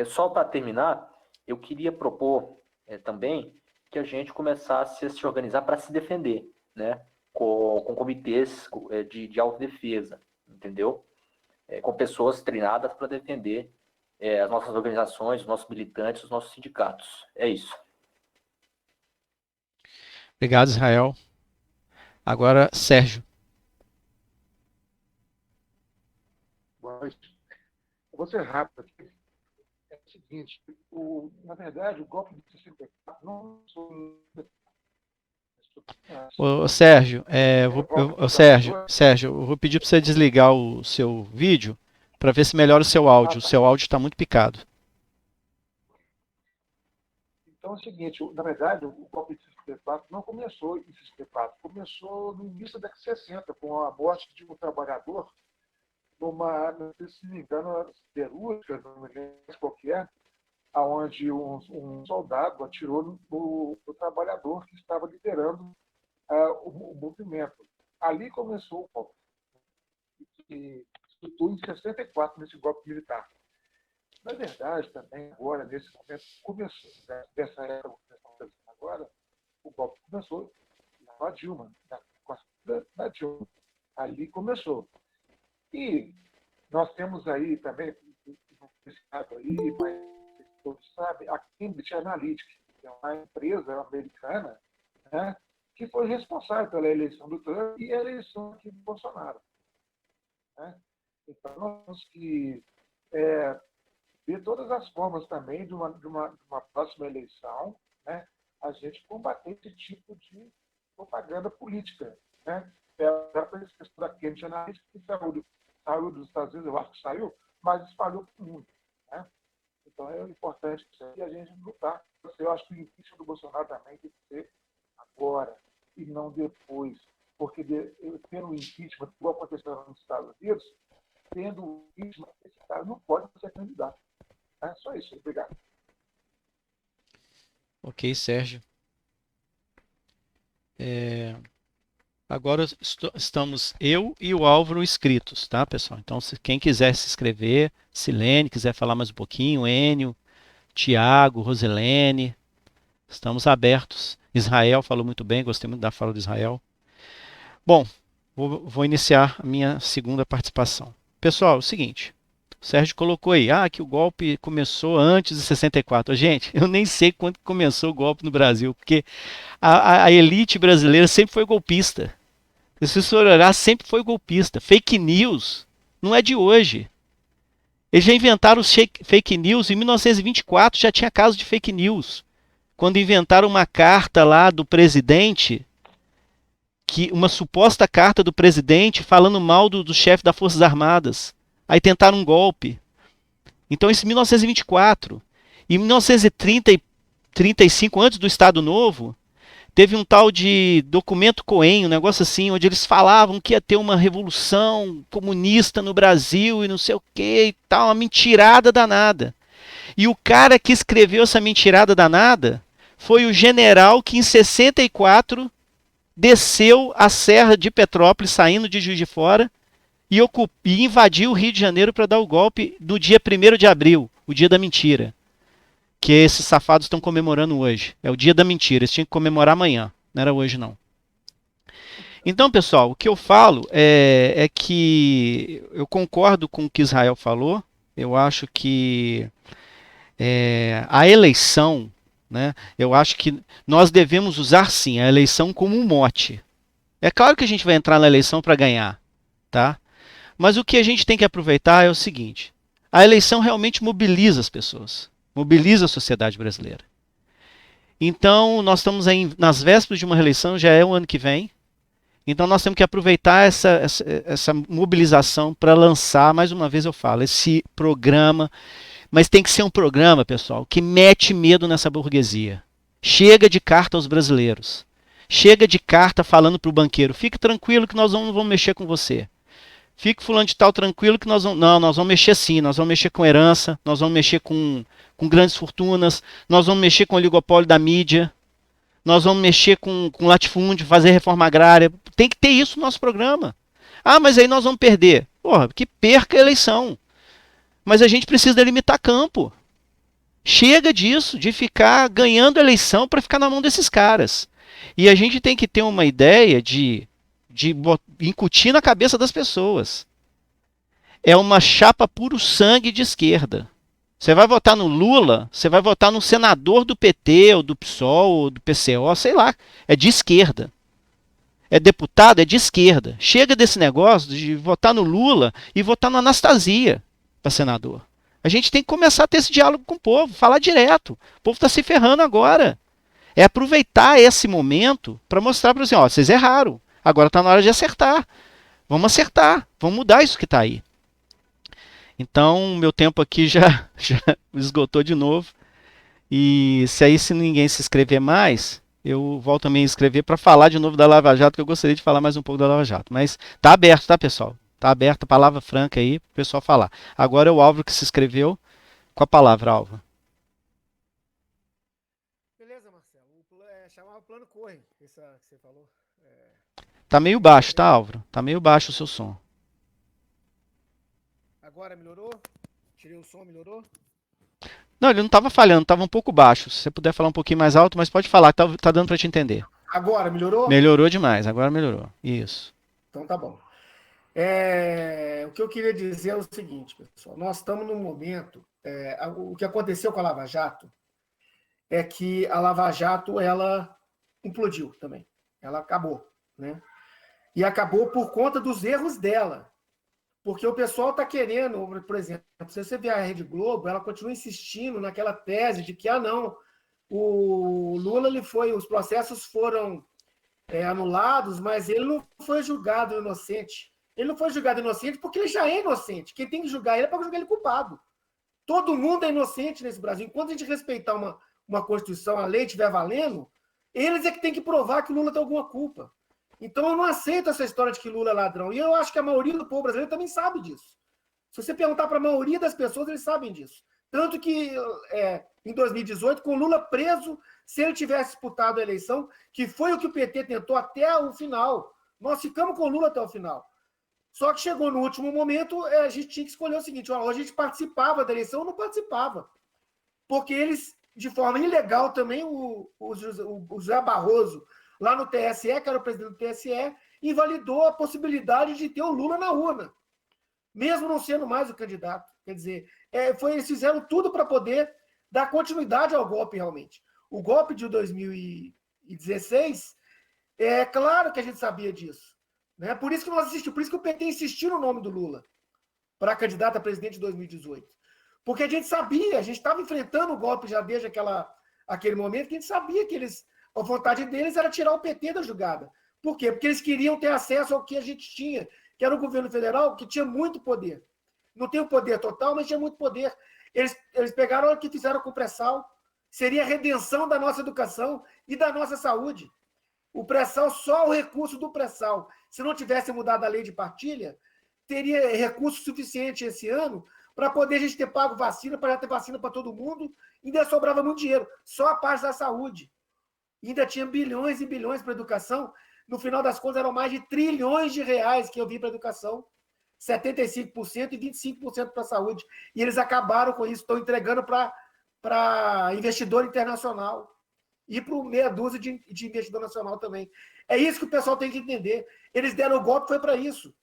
Só para terminar, eu queria propor também que a gente começasse a se organizar para se defender, né? Com comitês de autodefesa, entendeu? Com pessoas treinadas para defender as nossas organizações, os nossos militantes, os nossos sindicatos. É isso. Obrigado, Israel. Agora, Sérgio. Boa noite. Eu vou ser rápido aqui. É o seguinte, na verdade, o golpe de 64 não foi... Sérgio, Sérgio, eu vou pedir para você desligar o seu vídeo para ver se melhora o seu áudio. O seu áudio está muito picado. Então é o seguinte, na verdade, o golpe de 64 não começou em 64, começou no início da década de 60, com a morte de um trabalhador numa, se não me engano, siderúrgica, não me lembro qualquer, onde um soldado atirou no trabalhador que estava liderando o movimento. Ali começou o golpe, que resultou em 64 nesse golpe militar. Na verdade, também agora, nesse momento, começou, dessa época que estamos fazendo agora, o golpe começou com a Dilma, da Dilma. Ali começou. E nós temos aí também, aí, mas todos sabem, a Cambridge Analytica, que é uma empresa americana, né, que foi responsável pela eleição do Trump e a eleição aqui do Bolsonaro. Né? Então, nós temos que ver todas as formas também de uma próxima eleição, né, a gente combater esse tipo de propaganda política. Né? A questão da Cambridge Analytica, que saiu dos Estados Unidos, eu acho que saiu, mas espalhou para o mundo. Né? Então, é importante que a gente lutar. Eu acho que o impeachment do Bolsonaro também tem que ser agora e não depois. Porque tendo o impeachment, igual aconteceu nos Estados Unidos, tendo o impeachment, esse cara não pode ser candidato. É só isso. Obrigado. Ok, Sérgio. Agora estamos eu e o Álvaro inscritos, tá, pessoal? Então, quem quiser se inscrever, Silene, quiser falar mais um pouquinho, Enio, Tiago, Roselene, estamos abertos. Israel falou muito bem, gostei muito da fala do Israel. Bom, vou iniciar a minha segunda participação. Pessoal, é o seguinte, o Sérgio colocou aí, que o golpe começou antes de 64. Gente, eu nem sei quando começou o golpe no Brasil, porque a elite brasileira sempre foi golpista. Se você olhar, sempre foi golpista. Fake news não é de hoje. Eles já inventaram os fake news em 1924, já tinha caso de fake news. Quando inventaram uma carta lá do presidente, uma suposta carta do presidente falando mal do chefe das Forças Armadas. Aí tentaram um golpe. Então, isso em 1924. Em 1935, antes do Estado Novo, teve um tal de documento Cohen, um negócio assim, onde eles falavam que ia ter uma revolução comunista no Brasil e não sei o que e tal, uma mentirada danada. E o cara que escreveu essa mentirada danada foi o general que em 64 desceu a Serra de Petrópolis, saindo de Juiz de Fora, e invadiu o Rio de Janeiro para dar o golpe no dia 1º de abril, o dia da mentira. Que esses safados estão comemorando hoje. É o dia da mentira, eles tinham que comemorar amanhã, não era hoje não. Então, pessoal, o que eu falo é que eu concordo com o que Israel falou, eu acho que a eleição, né, eu acho que nós devemos usar sim a eleição como um mote. É claro que a gente vai entrar na eleição para ganhar, tá? Mas o que a gente tem que aproveitar é o seguinte, a eleição realmente mobiliza as pessoas. Mobiliza a sociedade brasileira. Então, nós estamos aí nas vésperas de uma reeleição, já é o ano que vem. Então, nós temos que aproveitar essa mobilização para lançar, mais uma vez eu falo, esse programa Mas tem que ser um programa, pessoal, que mete medo nessa burguesia. Chega de carta aos brasileiros. Chega de carta falando para o banqueiro, fique tranquilo que nós não vamos mexer com você. Fique fulano de tal tranquilo que nós vamos... Não, nós vamos mexer sim, nós vamos mexer com herança, nós vamos mexer com grandes fortunas, nós vamos mexer com o oligopólio da mídia, nós vamos mexer com latifúndio, fazer reforma agrária. Tem que ter isso no nosso programa. Ah, mas aí nós vamos perder. Porra, que perca a eleição. Mas a gente precisa delimitar campo. Chega disso, de ficar ganhando eleição para ficar na mão desses caras. E a gente tem que ter uma ideia de incutir na cabeça das pessoas. É uma chapa puro sangue de esquerda. Você vai votar no Lula, você vai votar no senador do PT, ou do PSOL, ou do PCO, sei lá. É de esquerda. É deputado, é de esquerda. Chega desse negócio de votar no Lula e votar no Anastasia para senador. A gente tem que começar a ter esse diálogo com o povo, falar direto. O povo está se ferrando agora. É aproveitar esse momento para mostrar para eles, ó, vocês erraram. Agora está na hora de acertar. Vamos acertar. Vamos mudar isso que está aí. Então, meu tempo aqui já esgotou de novo. E se ninguém se inscrever mais, eu volto a me inscrever para falar de novo da Lava Jato, que eu gostaria de falar mais um pouco da Lava Jato. Mas tá aberto, tá, pessoal? Tá aberta a palavra franca aí para o pessoal falar. Agora é o Álvaro que se inscreveu. Com a palavra, Álvaro. Beleza, Marcelo. Chamava Plano Corre, essa que você falou. Tá meio baixo, tá, Álvaro? Tá meio baixo o seu som. Agora melhorou? Tirei o som, melhorou? Não, ele não estava falhando, estava um pouco baixo. Se você puder falar um pouquinho mais alto, mas pode falar, tá dando para te entender. Agora melhorou? Melhorou demais, agora melhorou. Isso. Então tá bom. O que eu queria dizer é o seguinte, pessoal. Nós estamos num momento... o que aconteceu com a Lava Jato é que a Lava Jato, ela implodiu também. Ela acabou, né? E acabou por conta dos erros dela. Porque o pessoal está querendo, por exemplo, se você ver a Rede Globo, ela continua insistindo naquela tese de que, não, o Lula, os processos foram anulados, mas ele não foi julgado inocente. Ele não foi julgado inocente porque ele já é inocente. Quem tem que julgar ele é para julgar ele culpado. Todo mundo é inocente nesse Brasil. Enquanto a gente respeitar uma Constituição, a lei estiver valendo, eles é que tem que provar que o Lula tem alguma culpa. Então, eu não aceito essa história de que Lula é ladrão. E eu acho que a maioria do povo brasileiro também sabe disso. Se você perguntar para a maioria das pessoas, eles sabem disso. Tanto que, em 2018, com o Lula preso, se ele tivesse disputado a eleição, que foi o que o PT tentou até o final, nós ficamos com o Lula até o final. Só que chegou no último momento, a gente tinha que escolher o seguinte, ou a gente participava da eleição ou não participava. Porque eles, de forma ilegal também, o José Barroso, lá no TSE, que era o presidente do TSE, invalidou a possibilidade de ter o Lula na urna, mesmo não sendo mais o candidato. Quer dizer, eles fizeram tudo para poder dar continuidade ao golpe, realmente. O golpe de 2016, é claro que a gente sabia disso. Né? Por isso que por isso que o PT insistiu no nome do Lula para candidato a presidente de 2018. Porque a gente sabia, a gente estava enfrentando o golpe já desde aquele momento, que a gente sabia que a vontade deles era tirar o PT da jogada. Por quê? Porque eles queriam ter acesso ao que a gente tinha, que era o governo federal, que tinha muito poder. Não tem o poder total, mas tinha muito poder. Eles pegaram o que fizeram com o pré-sal. Seria a redenção da nossa educação e da nossa saúde. O pré-sal, só o recurso do pré-sal, se não tivesse mudado a lei de partilha, teria recurso suficiente esse ano para poder a gente ter pago vacina, para já ter vacina para todo mundo, e ainda sobrava muito dinheiro. Só a parte da saúde. E ainda tinha bilhões e bilhões para a educação. No final das contas, eram mais de trilhões de reais que eu vi para a educação. 75% e 25% para a saúde. E eles acabaram com isso, estão entregando para investidor internacional. E para meia dúzia de investidor nacional também. É isso que o pessoal tem que entender. Eles deram o golpe, foi para isso.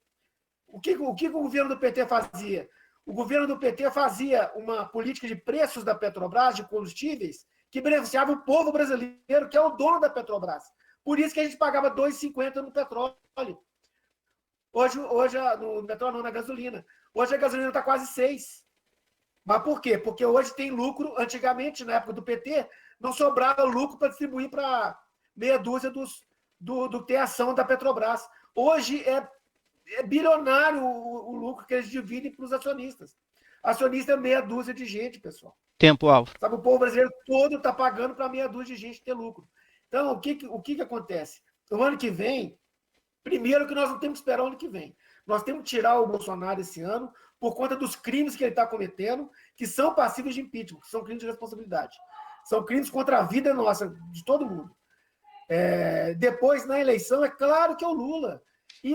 O que o governo do PT fazia? O governo do PT fazia uma política de preços da Petrobras, de combustíveis, que beneficiava o povo brasileiro, que é o dono da Petrobras. Por isso que a gente pagava R$ 2,50 no petróleo. Hoje no petróleo não, na gasolina. Hoje a gasolina está quase 6. Mas por quê? Porque hoje tem lucro. Antigamente, na época do PT, não sobrava lucro para distribuir para meia dúzia do ter ação da Petrobras. Hoje é bilionário o lucro que eles dividem para os acionistas. Acionista é meia dúzia de gente, pessoal. Tempo, Álvaro. Sabe, o povo brasileiro todo está pagando para meia dúzia de gente ter lucro. Então, o que acontece? O ano que vem, primeiro que nós não temos que esperar o ano que vem. Nós temos que tirar o Bolsonaro esse ano por conta dos crimes que ele está cometendo, que são passíveis de impeachment, que são crimes de responsabilidade. São crimes contra a vida nossa, de todo mundo. Depois, na eleição, é claro que é o Lula. E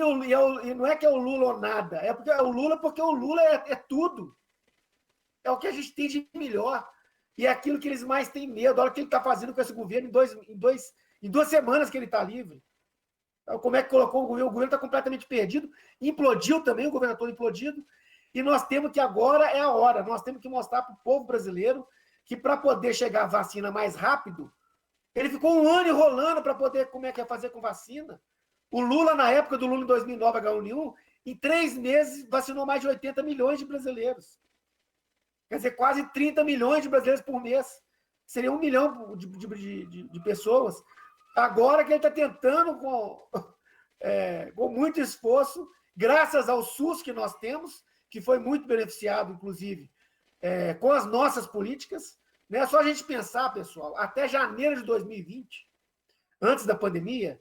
não é que é o Lula ou nada, é o Lula porque o Lula é tudo. É o que a gente tem de melhor. E é aquilo que eles mais têm medo. Olha o que ele está fazendo com esse governo em 2 semanas que ele está livre. Então, como é que colocou o governo? O governo está completamente perdido. Implodiu também, o governo todo implodido. E nós temos que agora é a hora. Nós temos que mostrar para o povo brasileiro que para poder chegar a vacina mais rápido, ele ficou 1 ano enrolando para poder como é que ia fazer com vacina. O Lula, na época do Lula em 2009, H1N1, em 3 meses vacinou mais de 80 milhões de brasileiros. Quer dizer, quase 30 milhões de brasileiros por mês. Seria 1 milhão de pessoas. Agora que ele está tentando, com muito esforço, graças ao SUS que nós temos, que foi muito beneficiado, inclusive, com as nossas políticas. Não é só a gente pensar, pessoal, até janeiro de 2020, antes da pandemia,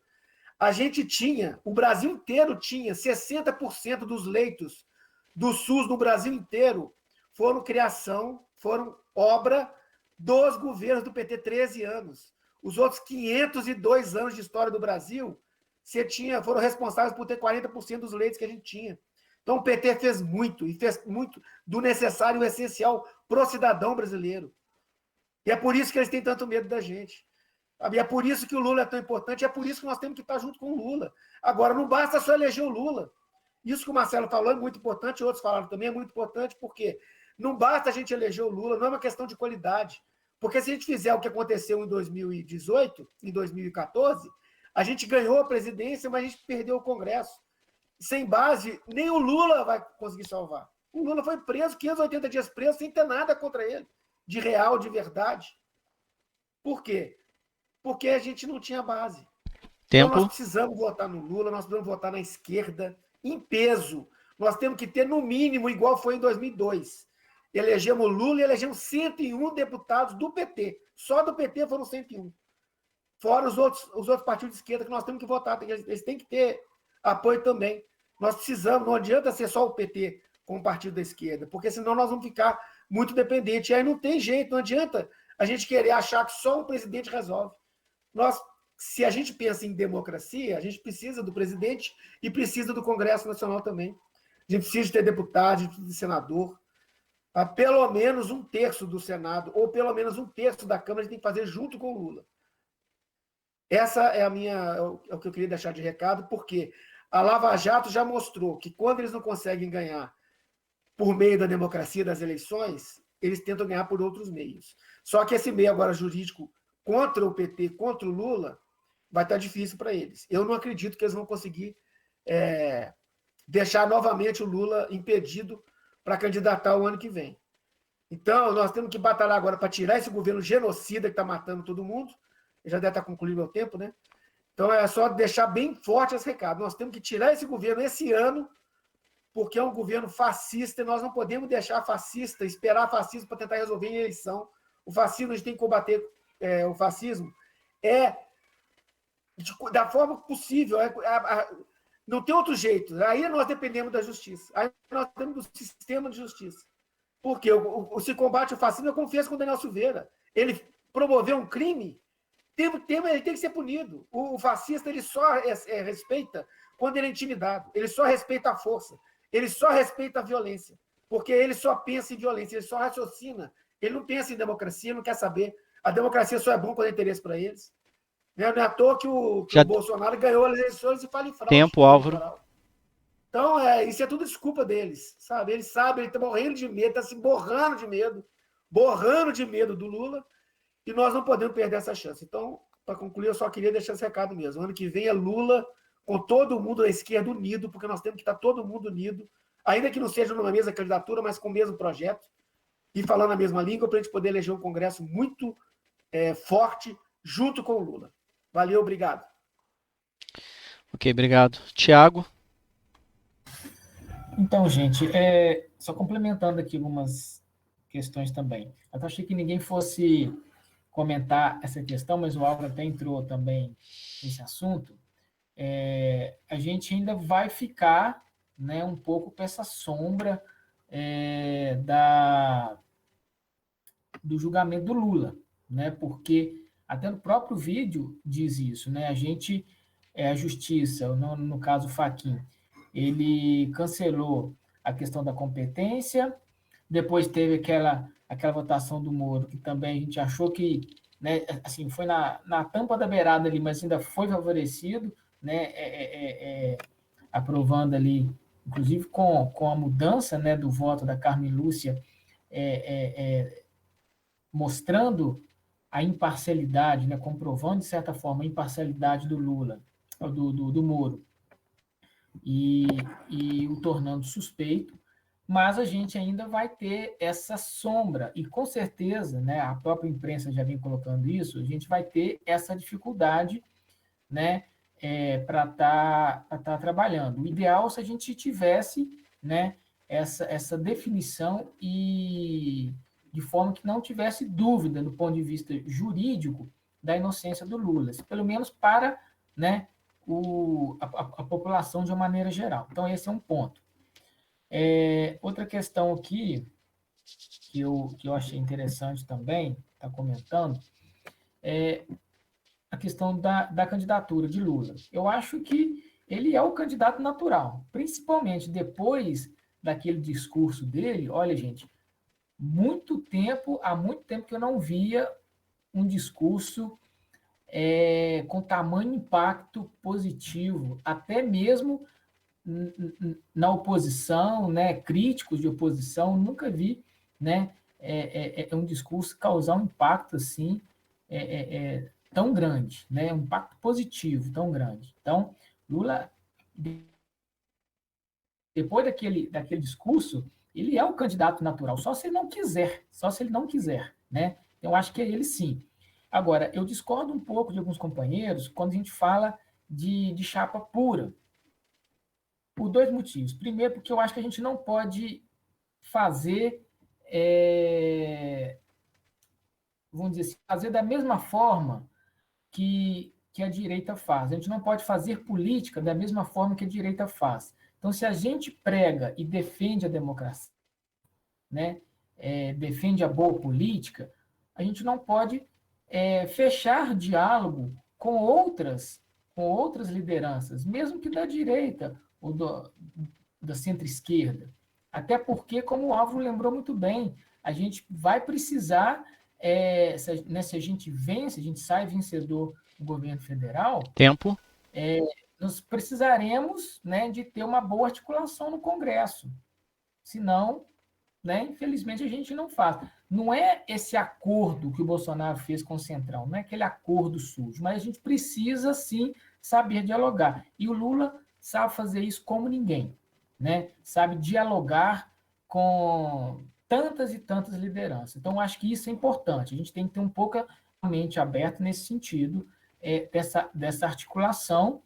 o Brasil inteiro tinha 60% dos leitos do SUS no Brasil inteiro foram obra dos governos do PT, 13 anos. Os outros 502 anos de história do Brasil foram responsáveis por ter 40% dos leitos que a gente tinha. Então, o PT fez muito, e fez muito do necessário e essencial para o cidadão brasileiro. E é por isso que eles têm tanto medo da gente. E é por isso que o Lula é tão importante, e é por isso que nós temos que estar junto com o Lula. Agora, não basta só eleger o Lula. Isso que o Marcelo falou é muito importante, outros falaram também, é muito importante, porque não basta a gente eleger o Lula, não é uma questão de qualidade. Porque se a gente fizer o que aconteceu em 2018, em 2014, a gente ganhou a presidência, mas a gente perdeu o Congresso. Sem base, nem o Lula vai conseguir salvar. O Lula foi preso, 580 dias preso, sem ter nada contra ele, de real, de verdade. Por quê? Porque a gente não tinha base. Tempo. Então nós precisamos votar no Lula, nós precisamos votar na esquerda, em peso. Nós temos que ter, no mínimo, igual foi em 2002. Elegemos Lula e elegemos 101 deputados do PT. Só do PT foram 101. Fora os outros partidos de esquerda que nós temos que votar. Eles têm que ter apoio também. Nós precisamos, não adianta ser só o PT como partido da esquerda, porque senão nós vamos ficar muito dependentes. E aí não tem jeito, não adianta a gente querer achar que só um presidente resolve. Se a gente pensa em democracia, a gente precisa do presidente e precisa do Congresso Nacional também. A gente precisa ter deputado, a gente precisa de senador. Pelo menos 1/3 do Senado, ou pelo menos 1/3 da Câmara, a gente tem que fazer junto com o Lula. Essa é o que eu queria deixar de recado, porque a Lava Jato já mostrou que quando eles não conseguem ganhar por meio da democracia das eleições, eles tentam ganhar por outros meios. Só que esse meio agora jurídico contra o PT, contra o Lula, vai estar difícil para eles. Eu não acredito que eles vão conseguir deixar novamente o Lula impedido para candidatar o ano que vem. Então, nós temos que batalhar agora para tirar esse governo genocida que está matando todo mundo. Já deve estar concluído o tempo, né? Então, é só deixar bem forte esse recado. Nós temos que tirar esse governo esse ano, porque é um governo fascista, e nós não podemos deixar fascista, esperar fascismo para tentar resolver em eleição. O fascismo, a gente tem que combater o fascismo da forma possível. Não tem outro jeito. Aí nós dependemos da justiça. Aí nós temos do sistema de justiça. Porque se combate o fascismo, eu confesso com o Daniel Silveira. Ele promoveu um crime, ele tem que ser punido. O fascista ele só respeita quando ele é intimidado. Ele só respeita a força. Ele só respeita a violência. Porque ele só pensa em violência, ele só raciocina. Ele não pensa em democracia, ele não quer saber. A democracia só é bom quando é interesse para eles. Não é à toa que o Bolsonaro ganhou as eleições e fala em fraude. Tempo, Álvaro. Então, isso é tudo desculpa deles, sabe? Eles sabem, ele está morrendo de medo, está se borrando de medo do Lula, e nós não podemos perder essa chance. Então, para concluir, eu só queria deixar esse recado mesmo. O ano que vem é Lula com todo mundo da esquerda unido, porque nós temos que estar todo mundo unido, ainda que não seja numa mesma candidatura, mas com o mesmo projeto, e falando a mesma língua, para a gente poder eleger um Congresso muito forte, junto com o Lula. Valeu, obrigado. Ok, obrigado. Tiago? Então, gente, só complementando aqui algumas questões também. Eu achei que ninguém fosse comentar essa questão, mas o Álvaro até entrou também nesse assunto. A gente ainda vai ficar, né, um pouco com essa sombra do julgamento do Lula, né? Porque até no próprio vídeo diz isso, né? A justiça, no caso o Fachin, ele cancelou a questão da competência, depois teve aquela votação do Moro, que também a gente achou que, né, assim, foi na tampa da beirada ali, mas ainda foi favorecido, né, aprovando ali, inclusive com a mudança, né, do voto da Carmen Lúcia, mostrando a imparcialidade, né, comprovando, de certa forma, a imparcialidade do Lula, do Moro, e o tornando suspeito, mas a gente ainda vai ter essa sombra, e com certeza, né, a própria imprensa já vem colocando isso, a gente vai ter essa dificuldade, né, para tá trabalhando. O ideal é se a gente tivesse, né, essa definição e de forma que não tivesse dúvida do ponto de vista jurídico da inocência do Lula, pelo menos para, né, a população de uma maneira geral. Então, esse é um ponto. Outra questão aqui que eu achei interessante também, estar comentando, é a questão da candidatura de Lula. Eu acho que ele é o candidato natural, principalmente depois daquele discurso dele. Olha, gente, há muito tempo que eu não via um discurso com tamanho impacto positivo, até mesmo na oposição, né, críticos de oposição, nunca vi, né, um discurso causar um impacto assim tão grande, né, um impacto positivo tão grande. Então, Lula, depois daquele discurso, ele é o candidato natural, só se ele não quiser, né? Eu acho que é ele sim. Agora, eu discordo um pouco de alguns companheiros quando a gente fala de chapa pura, por dois motivos. Primeiro, porque eu acho que a gente não pode fazer, vamos dizer assim, fazer da mesma forma que a direita faz. A gente não pode fazer política da mesma forma que a direita faz. Então, se a gente prega e defende a democracia, né, defende a boa política, a gente não pode fechar diálogo com outras lideranças, mesmo que da direita ou da centro-esquerda. Até porque, como o Álvaro lembrou muito bem, a gente vai precisar, se a gente vence, a gente sai vencedor do governo federal, Tempo. nós precisaremos, né, de ter uma boa articulação no Congresso. Senão, né, infelizmente, a gente não faz. Não é esse acordo que o Bolsonaro fez com o Centrão, não é aquele acordo sujo, mas a gente precisa, sim, saber dialogar. E o Lula sabe fazer isso como ninguém, né? Sabe dialogar com tantas e tantas lideranças. Então, acho que isso é importante. A gente tem que ter um pouco a mente aberta nesse sentido, dessa articulação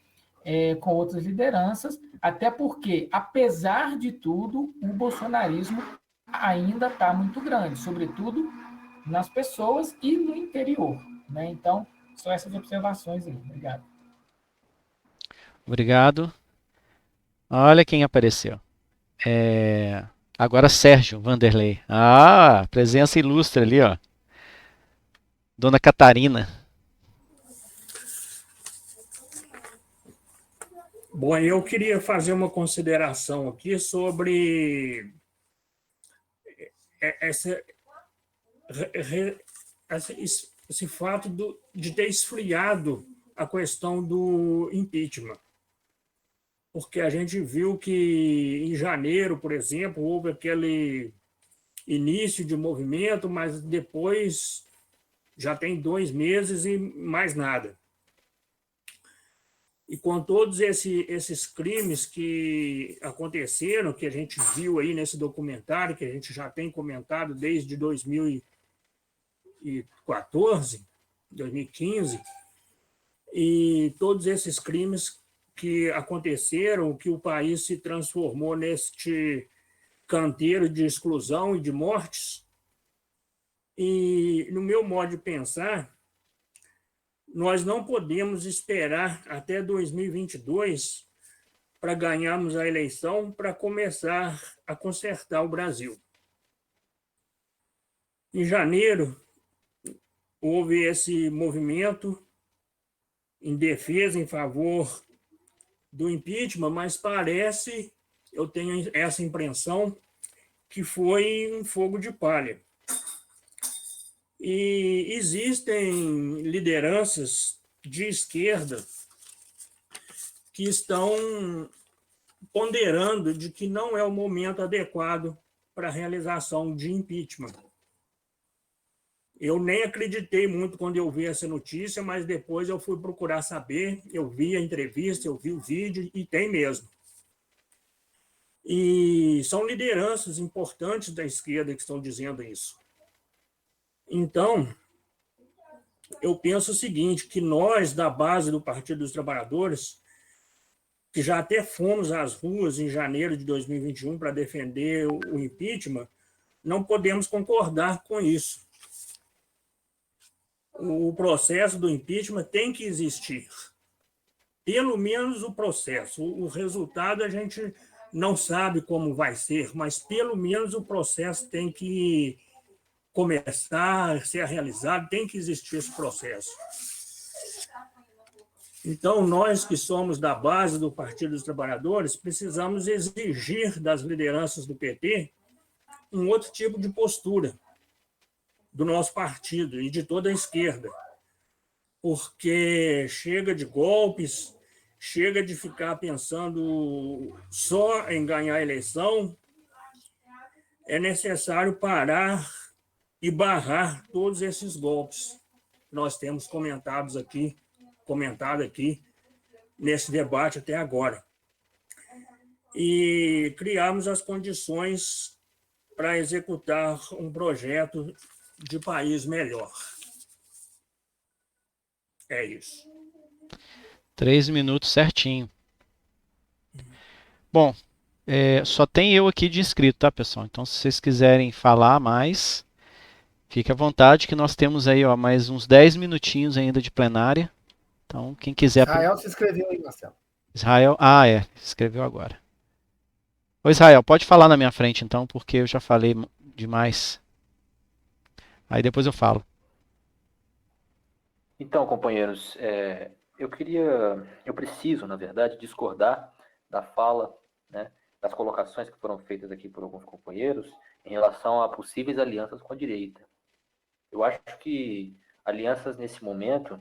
com outras lideranças, até porque, apesar de tudo, o bolsonarismo ainda está muito grande, sobretudo nas pessoas e no interior, né? Então, só essas observações aí. Obrigado. Obrigado. Olha quem apareceu. Agora Sérgio Vanderlei. Presença ilustre ali, ó. Dona Catarina. Bom, eu queria fazer uma consideração aqui sobre esse fato de ter esfriado a questão do impeachment. Porque a gente viu que em janeiro, por exemplo, houve aquele início de movimento, mas depois já tem 2 meses e mais nada. E com todos esses crimes que aconteceram, que a gente viu aí nesse documentário, que a gente já tem comentado desde 2014, 2015, e todos esses crimes que aconteceram, que o país se transformou canteiro de exclusão e de mortes. E, no meu modo de pensar, nós não podemos esperar até 2022 para ganharmos a eleição para começar a consertar o Brasil. Em janeiro, houve esse movimento em defesa, em favor do impeachment, mas parece, eu tenho essa impressão, que foi um fogo de palha. E existem lideranças de esquerda que estão ponderando de que não é o momento adequado para a realização de impeachment. Eu nem acreditei muito quando eu vi essa notícia, mas depois eu fui procurar saber, eu vi a entrevista, eu vi o vídeo, e tem mesmo. E são lideranças importantes da esquerda que estão dizendo isso. Então, eu penso o seguinte, que nós, da base do Partido dos Trabalhadores, que já até fomos às ruas em janeiro de 2021 para defender o impeachment, não podemos concordar com isso. O processo do impeachment tem que existir. Pelo menos o processo. O resultado a gente não sabe como vai ser, mas pelo menos o processo tem que começar a ser realizado, tem que existir esse processo. Então, nós que somos da base do Partido dos Trabalhadores, precisamos exigir das lideranças do PT um outro tipo de postura do nosso partido e de toda a esquerda, porque chega de golpes, chega de ficar pensando só em ganhar a eleição, é necessário parar e barrar todos esses golpes que nós temos comentado aqui nesse debate até agora. E criarmos as condições para executar um projeto de país melhor. É isso. 3 minutos certinho. Bom, só tem eu aqui de inscrito, tá, pessoal? Então, se vocês quiserem falar mais, fique à vontade, que nós temos aí mais uns 10 minutinhos ainda de plenária. Então, quem quiser... Israel se inscreveu aí, Marcelo. Israel, se inscreveu agora. Ô, Israel, pode falar na minha frente, então, porque eu já falei demais. Aí depois eu falo. Então, companheiros, eu preciso, na verdade, discordar da fala, né, das colocações que foram feitas aqui por alguns companheiros em relação a possíveis alianças com a direita. Eu acho que alianças nesse momento,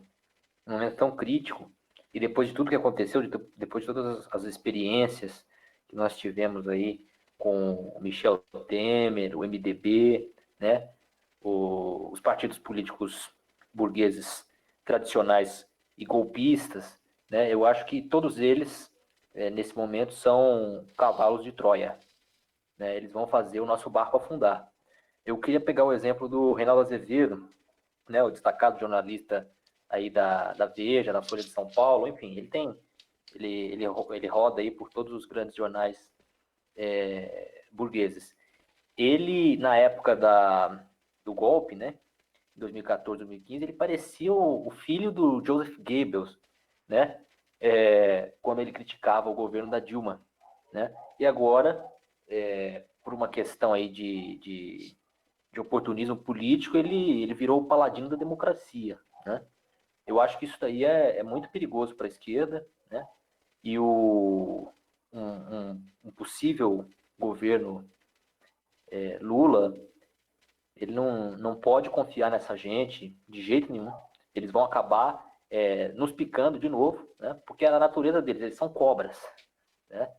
um momento tão crítico, e depois de tudo que aconteceu, depois de todas as experiências que nós tivemos aí com o Michel Temer, o MDB, né, os partidos políticos burgueses tradicionais e golpistas, né, eu acho que todos eles, nesse momento, são cavalos de Troia. Né, eles vão fazer o nosso barco afundar. Eu queria pegar o exemplo do Reinaldo Azevedo, né, o destacado jornalista aí da Veja, da Folha de São Paulo, enfim, ele roda aí por todos os grandes jornais burgueses. Ele, na época do golpe, né, 2014, 2015, ele parecia o filho do Joseph Goebbels, né, quando ele criticava o governo da Dilma, né, e agora, por uma questão aí de oportunismo político, ele virou o paladino da democracia, né. Eu acho que isso daí é muito perigoso para a esquerda, né, e um possível governo Lula, ele não pode confiar nessa gente de jeito nenhum. Eles vão acabar nos picando de novo, né? Porque é a natureza deles, eles são cobras, né?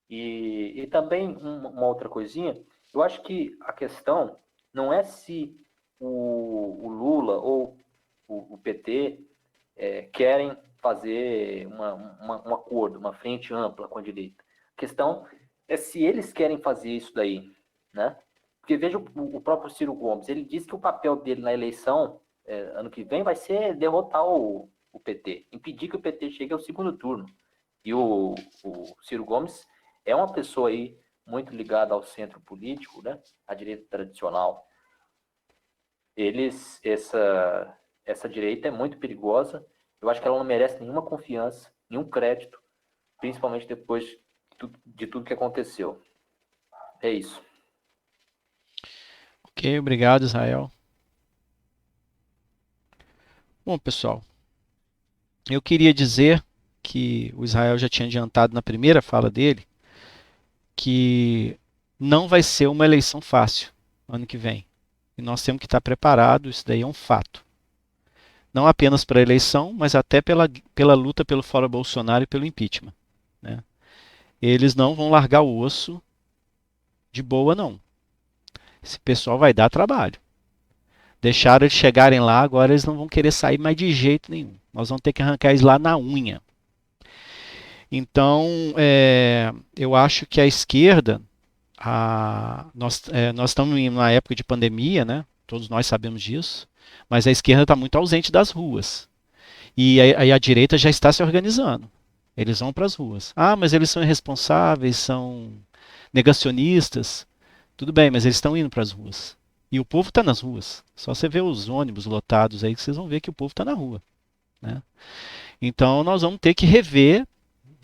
E também uma outra coisinha, eu acho que a questão não é se o Lula ou o PT querem fazer um acordo, uma frente ampla com a direita. A questão é se eles querem fazer isso daí, né? Porque veja o próprio Ciro Gomes, ele disse que o papel dele na eleição ano que vem vai ser derrotar o PT, impedir que o PT chegue ao segundo turno. E o Ciro Gomes é uma pessoa aí muito ligada ao centro político, né? A direita tradicional, essa direita é muito perigosa. Eu acho que ela não merece nenhuma confiança, nenhum crédito, principalmente depois de tudo que aconteceu. É isso. Ok, obrigado, Israel. Bom, pessoal, eu queria dizer que o Israel já tinha adiantado na primeira fala dele que não vai ser uma eleição fácil ano que vem. E nós temos que estar preparados, isso daí é um fato. Não apenas para a eleição, mas até pela luta pelo fora Bolsonaro e pelo impeachment, né? Eles não vão largar o osso de boa, não. Esse pessoal vai dar trabalho. Deixaram eles chegarem lá, agora eles não vão querer sair mais de jeito nenhum. Nós vamos ter que arrancar eles lá na unha. Então, eu acho que a esquerda, nós estamos em uma época de pandemia, né? Todos nós sabemos disso, mas a esquerda está muito ausente das ruas. E a direita já está se organizando. Eles vão para as ruas. Ah, mas eles são irresponsáveis, são negacionistas. Tudo bem, mas eles estão indo para as ruas. E o povo está nas ruas. Só você vê os ônibus lotados aí que vocês vão ver que o povo está na rua, né? Então nós vamos ter que rever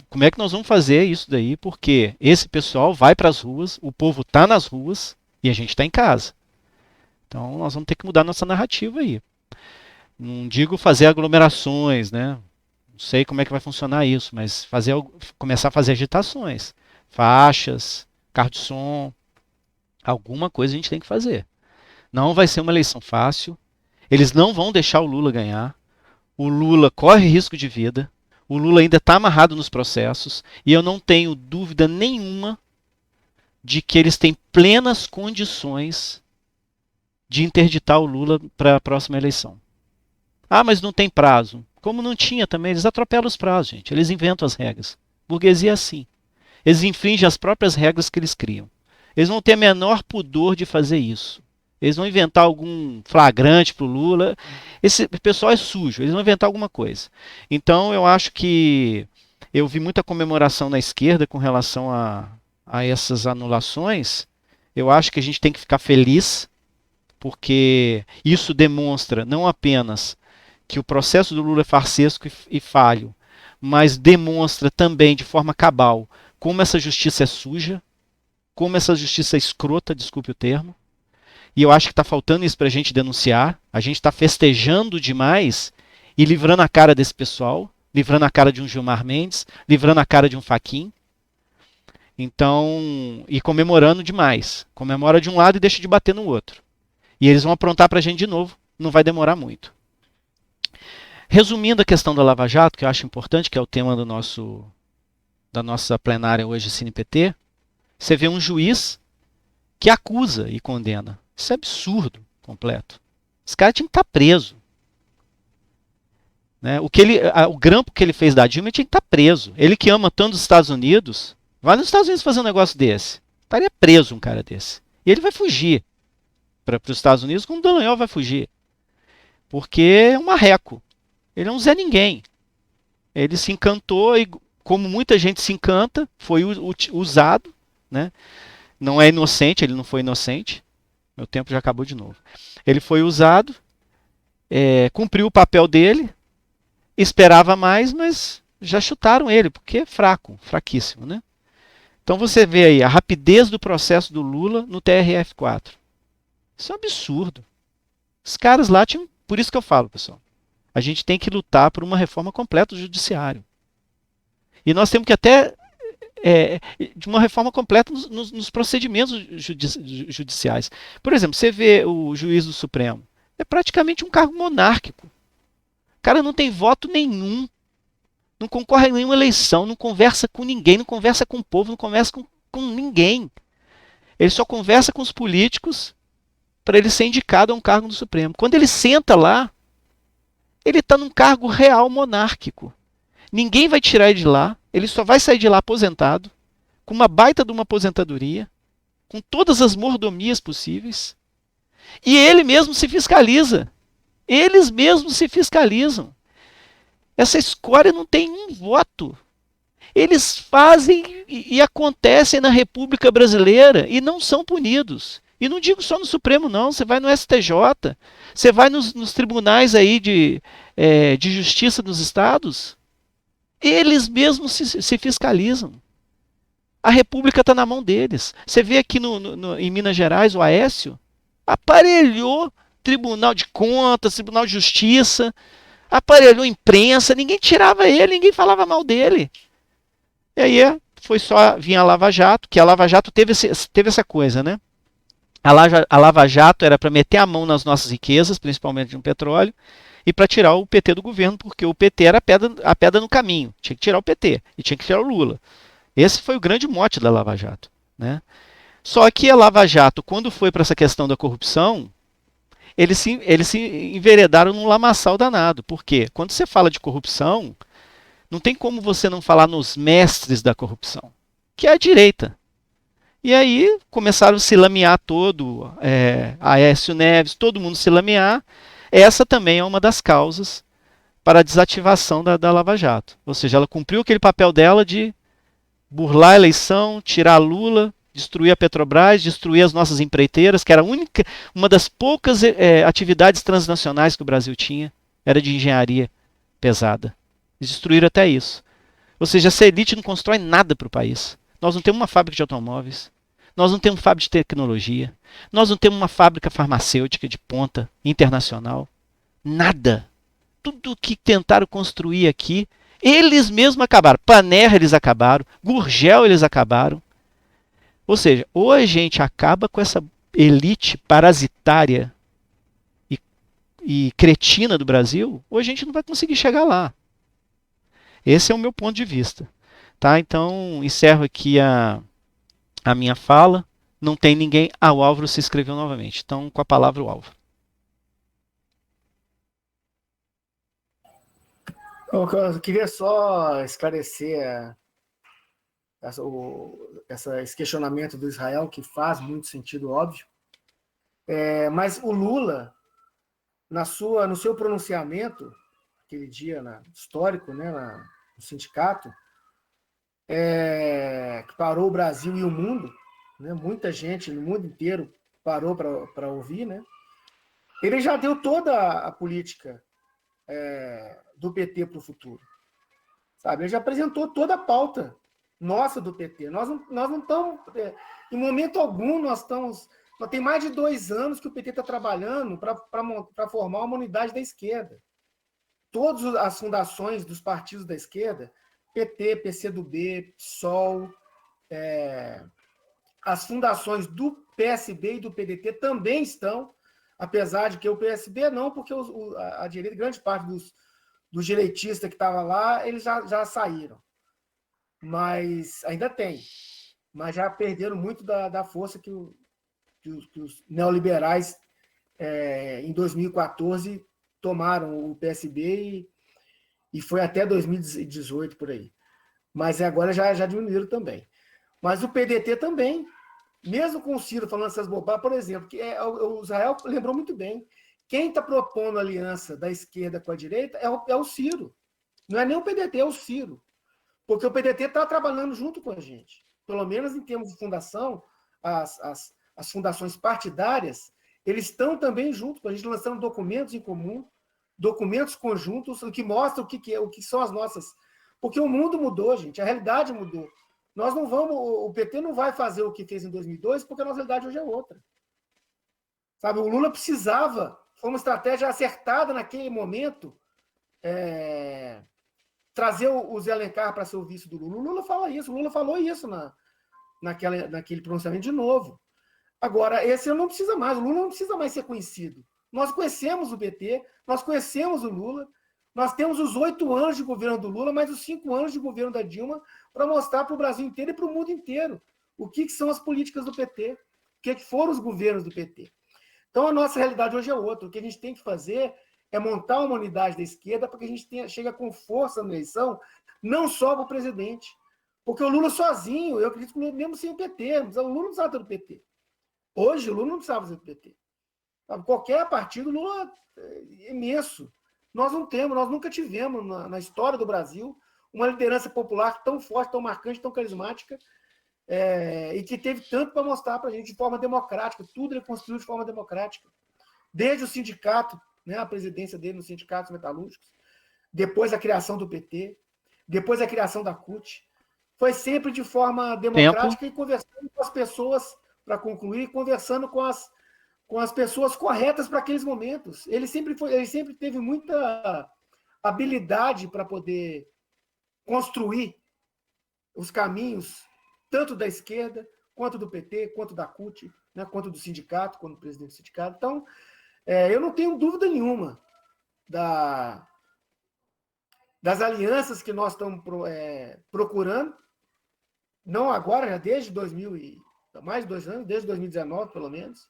como é que nós vamos fazer isso daí, porque esse pessoal vai para as ruas, o povo está nas ruas e a gente está em casa. Então nós vamos ter que mudar nossa narrativa aí. Não digo fazer aglomerações, né? Não sei como é que vai funcionar isso, mas começar a fazer agitações, faixas, carro de som, alguma coisa a gente tem que fazer. Não vai ser uma eleição fácil. Eles não vão deixar o Lula ganhar. O Lula corre risco de vida. O Lula ainda está amarrado nos processos. E eu não tenho dúvida nenhuma de que eles têm plenas condições de interditar o Lula para a próxima eleição. Ah, mas não tem prazo. Como não tinha também, eles atropelam os prazos, gente. Eles inventam as regras. Burguesia é assim. Eles infringem as próprias regras que eles criam. Eles vão ter menor pudor de fazer isso. Eles vão inventar algum flagrante para o Lula. Esse pessoal é sujo, eles vão inventar alguma coisa. Então eu acho que eu vi muita comemoração na esquerda com relação a essas anulações. Eu acho que a gente tem que ficar feliz, porque isso demonstra não apenas que o processo do Lula é farsesco e falho, mas demonstra também de forma cabal como essa justiça é suja, como essa justiça é escrota, desculpe o termo. E eu acho que está faltando isso para a gente denunciar. A gente está festejando demais e livrando a cara desse pessoal, livrando a cara de um Gilmar Mendes, livrando a cara de um Fachin. Então, e comemorando demais. Comemora de um lado e deixa de bater no outro. E eles vão aprontar para a gente de novo. Não vai demorar muito. Resumindo a questão da Lava Jato, que eu acho importante, que é o tema da nossa plenária hoje, CNPT, você vê um juiz que acusa e condena. Isso é absurdo completo. Esse cara tinha que estar preso. Né? O grampo que ele fez da Dilma, ele tinha que estar preso. Ele que ama tanto os Estados Unidos, vai nos Estados Unidos fazer um negócio desse. Estaria preso um cara desse. E ele vai fugir para os Estados Unidos como o Dallagnol vai fugir. Porque é um marreco. Ele é um Zé Ninguém. Ele se encantou e, como muita gente se encanta, foi usado, né? Não é inocente, ele não foi inocente. Meu tempo já acabou de novo. Ele foi usado, cumpriu o papel dele, esperava mais, mas já chutaram ele, porque é fraco, fraquíssimo, né? Então você vê aí a rapidez do processo do Lula no TRF4. Isso é um absurdo. Os caras lá tinham... Por isso que eu falo, pessoal. A gente tem que lutar por uma reforma completa do judiciário. E nós temos que até... de uma reforma completa nos procedimentos judiciais. Por exemplo, você vê o juiz do Supremo. É praticamente um cargo monárquico. O cara não tem voto nenhum. Não concorre a nenhuma eleição, não conversa com ninguém, não conversa com o povo, não conversa com ninguém. Ele só conversa com os políticos para ele ser indicado a um cargo no Supremo. Quando ele senta lá, ele está num cargo real monárquico. Ninguém vai tirar ele de lá. Ele só vai sair de lá aposentado, com uma baita de uma aposentadoria, com todas as mordomias possíveis. E ele mesmo se fiscaliza. Eles mesmos se fiscalizam. Essa escória não tem um voto. Eles fazem e acontecem na República Brasileira e não são punidos. E não digo só no Supremo, não. Você vai no STJ, você vai nos tribunais aí de justiça dos estados, eles mesmos se fiscalizam. A República está na mão deles. Você vê aqui em Minas Gerais, o Aécio aparelhou Tribunal de Contas, Tribunal de Justiça, aparelhou imprensa, ninguém tirava ele, ninguém falava mal dele. E aí foi só vir a Lava Jato, que a Lava Jato teve essa coisa, né? A Lava Jato era para meter a mão nas nossas riquezas, principalmente no petróleo, e para tirar o PT do governo, porque o PT era a pedra no caminho. Tinha que tirar o PT e tinha que tirar o Lula. Esse foi o grande mote da Lava Jato, né? Só que a Lava Jato, quando foi para essa questão da corrupção, eles se enveredaram num lamaçal danado. Por quê? Quando você fala de corrupção, não tem como você não falar nos mestres da corrupção, que é a direita. E aí começaram a se lamear todo, Aécio Neves, todo mundo se lamear. Essa também é uma das causas para a desativação da Lava Jato. Ou seja, ela cumpriu aquele papel dela de burlar a eleição, tirar Lula, destruir a Petrobras, destruir as nossas empreiteiras, que era uma das poucas atividades transnacionais que o Brasil tinha, era de engenharia pesada. Eles destruíram até isso. Ou seja, essa elite não constrói nada para o país. Nós não temos uma fábrica de automóveis, nós não temos fábrica de tecnologia, nós não temos uma fábrica farmacêutica de ponta internacional. Nada. Tudo que tentaram construir aqui, eles mesmos acabaram. Panair eles acabaram, Gurgel eles acabaram. Ou seja, ou a gente acaba com essa elite parasitária e cretina do Brasil, ou a gente não vai conseguir chegar lá. Esse é o meu ponto de vista. Tá? Então, encerro aqui a minha fala. Não tem ninguém. O Álvaro se inscreveu novamente. Então, com a palavra, o Álvaro. Eu queria só esclarecer esse questionamento do Israel, que faz muito sentido, óbvio. Mas o Lula, no seu pronunciamento, aquele dia histórico, né, no sindicato, que parou o Brasil e o mundo, né, muita gente no mundo inteiro parou para ouvir, né, ele já deu toda a política do PT para o futuro. Sabe? Ele já apresentou toda a pauta nossa do PT. Nós não estamos, em momento algum, nós tem mais de 2 anos que o PT está trabalhando para formar uma unidade da esquerda. Todas as fundações dos partidos da esquerda, PT, PCdoB, PSOL, as fundações do PSB e do PDT também estão, apesar de que o PSB não, porque a direita, grande parte dos direitistas que estavam lá, eles já saíram. Mas ainda tem. Mas já perderam muito da força que os neoliberais, em 2014, tomaram o PSB e foi até 2018, por aí. Mas agora já diminuíram também. Mas o PDT também, mesmo com o Ciro falando essas bobagens, por exemplo, que o Israel lembrou muito bem, quem está propondo aliança da esquerda com a direita é o Ciro. Não é nem o PDT, é o Ciro. Porque o PDT está trabalhando junto com a gente. Pelo menos em termos de fundação, as fundações partidárias, eles estão também junto com a gente, lançando documentos em comum, documentos conjuntos, o que mostra o que são as nossas... Porque o mundo mudou, gente, a realidade mudou. O PT não vai fazer o que fez em 2002, porque a nossa realidade hoje é outra. Sabe, o Lula precisava, foi uma estratégia acertada naquele momento, trazer o Zé Alencar para ser o vice do Lula. O Lula fala isso, o Lula falou isso naquele pronunciamento de novo. Agora, esse não precisa mais, o Lula não precisa mais ser conhecido. Nós conhecemos o PT, nós conhecemos o Lula, nós temos os 8 anos de governo do Lula, mais os 5 anos de governo da Dilma, para mostrar para o Brasil inteiro e para o mundo inteiro o que são as políticas do PT, o que foram os governos do PT. Então, a nossa realidade hoje é outra. O que a gente tem que fazer é montar uma unidade da esquerda para que a gente chegue com força na eleição, não só para o presidente. Porque o Lula sozinho, eu acredito que o Lula, mesmo sem o PT, o Lula não precisava do PT. Hoje, o Lula não precisava do PT. Qualquer partido, o Lula é imenso. Nós não temos, nós nunca tivemos na história do Brasil uma liderança popular tão forte, tão marcante, tão carismática, e que teve tanto para mostrar para a gente de forma democrática. Tudo ele construiu de forma democrática. Desde o sindicato, né, a presidência dele nos sindicatos metalúrgicos, depois a criação do PT, depois a criação da CUT. Foi sempre de forma democrática e conversando com as pessoas, para concluir, conversando com as pessoas corretas para aqueles momentos. Ele sempre teve muita habilidade para poder construir os caminhos, tanto da esquerda, quanto do PT, quanto da CUT, né, quanto do sindicato, quanto do presidente do sindicato. Então, eu não tenho dúvida nenhuma das alianças que nós estamos procurando, não agora, já desde mais de 2 anos, desde 2019, pelo menos,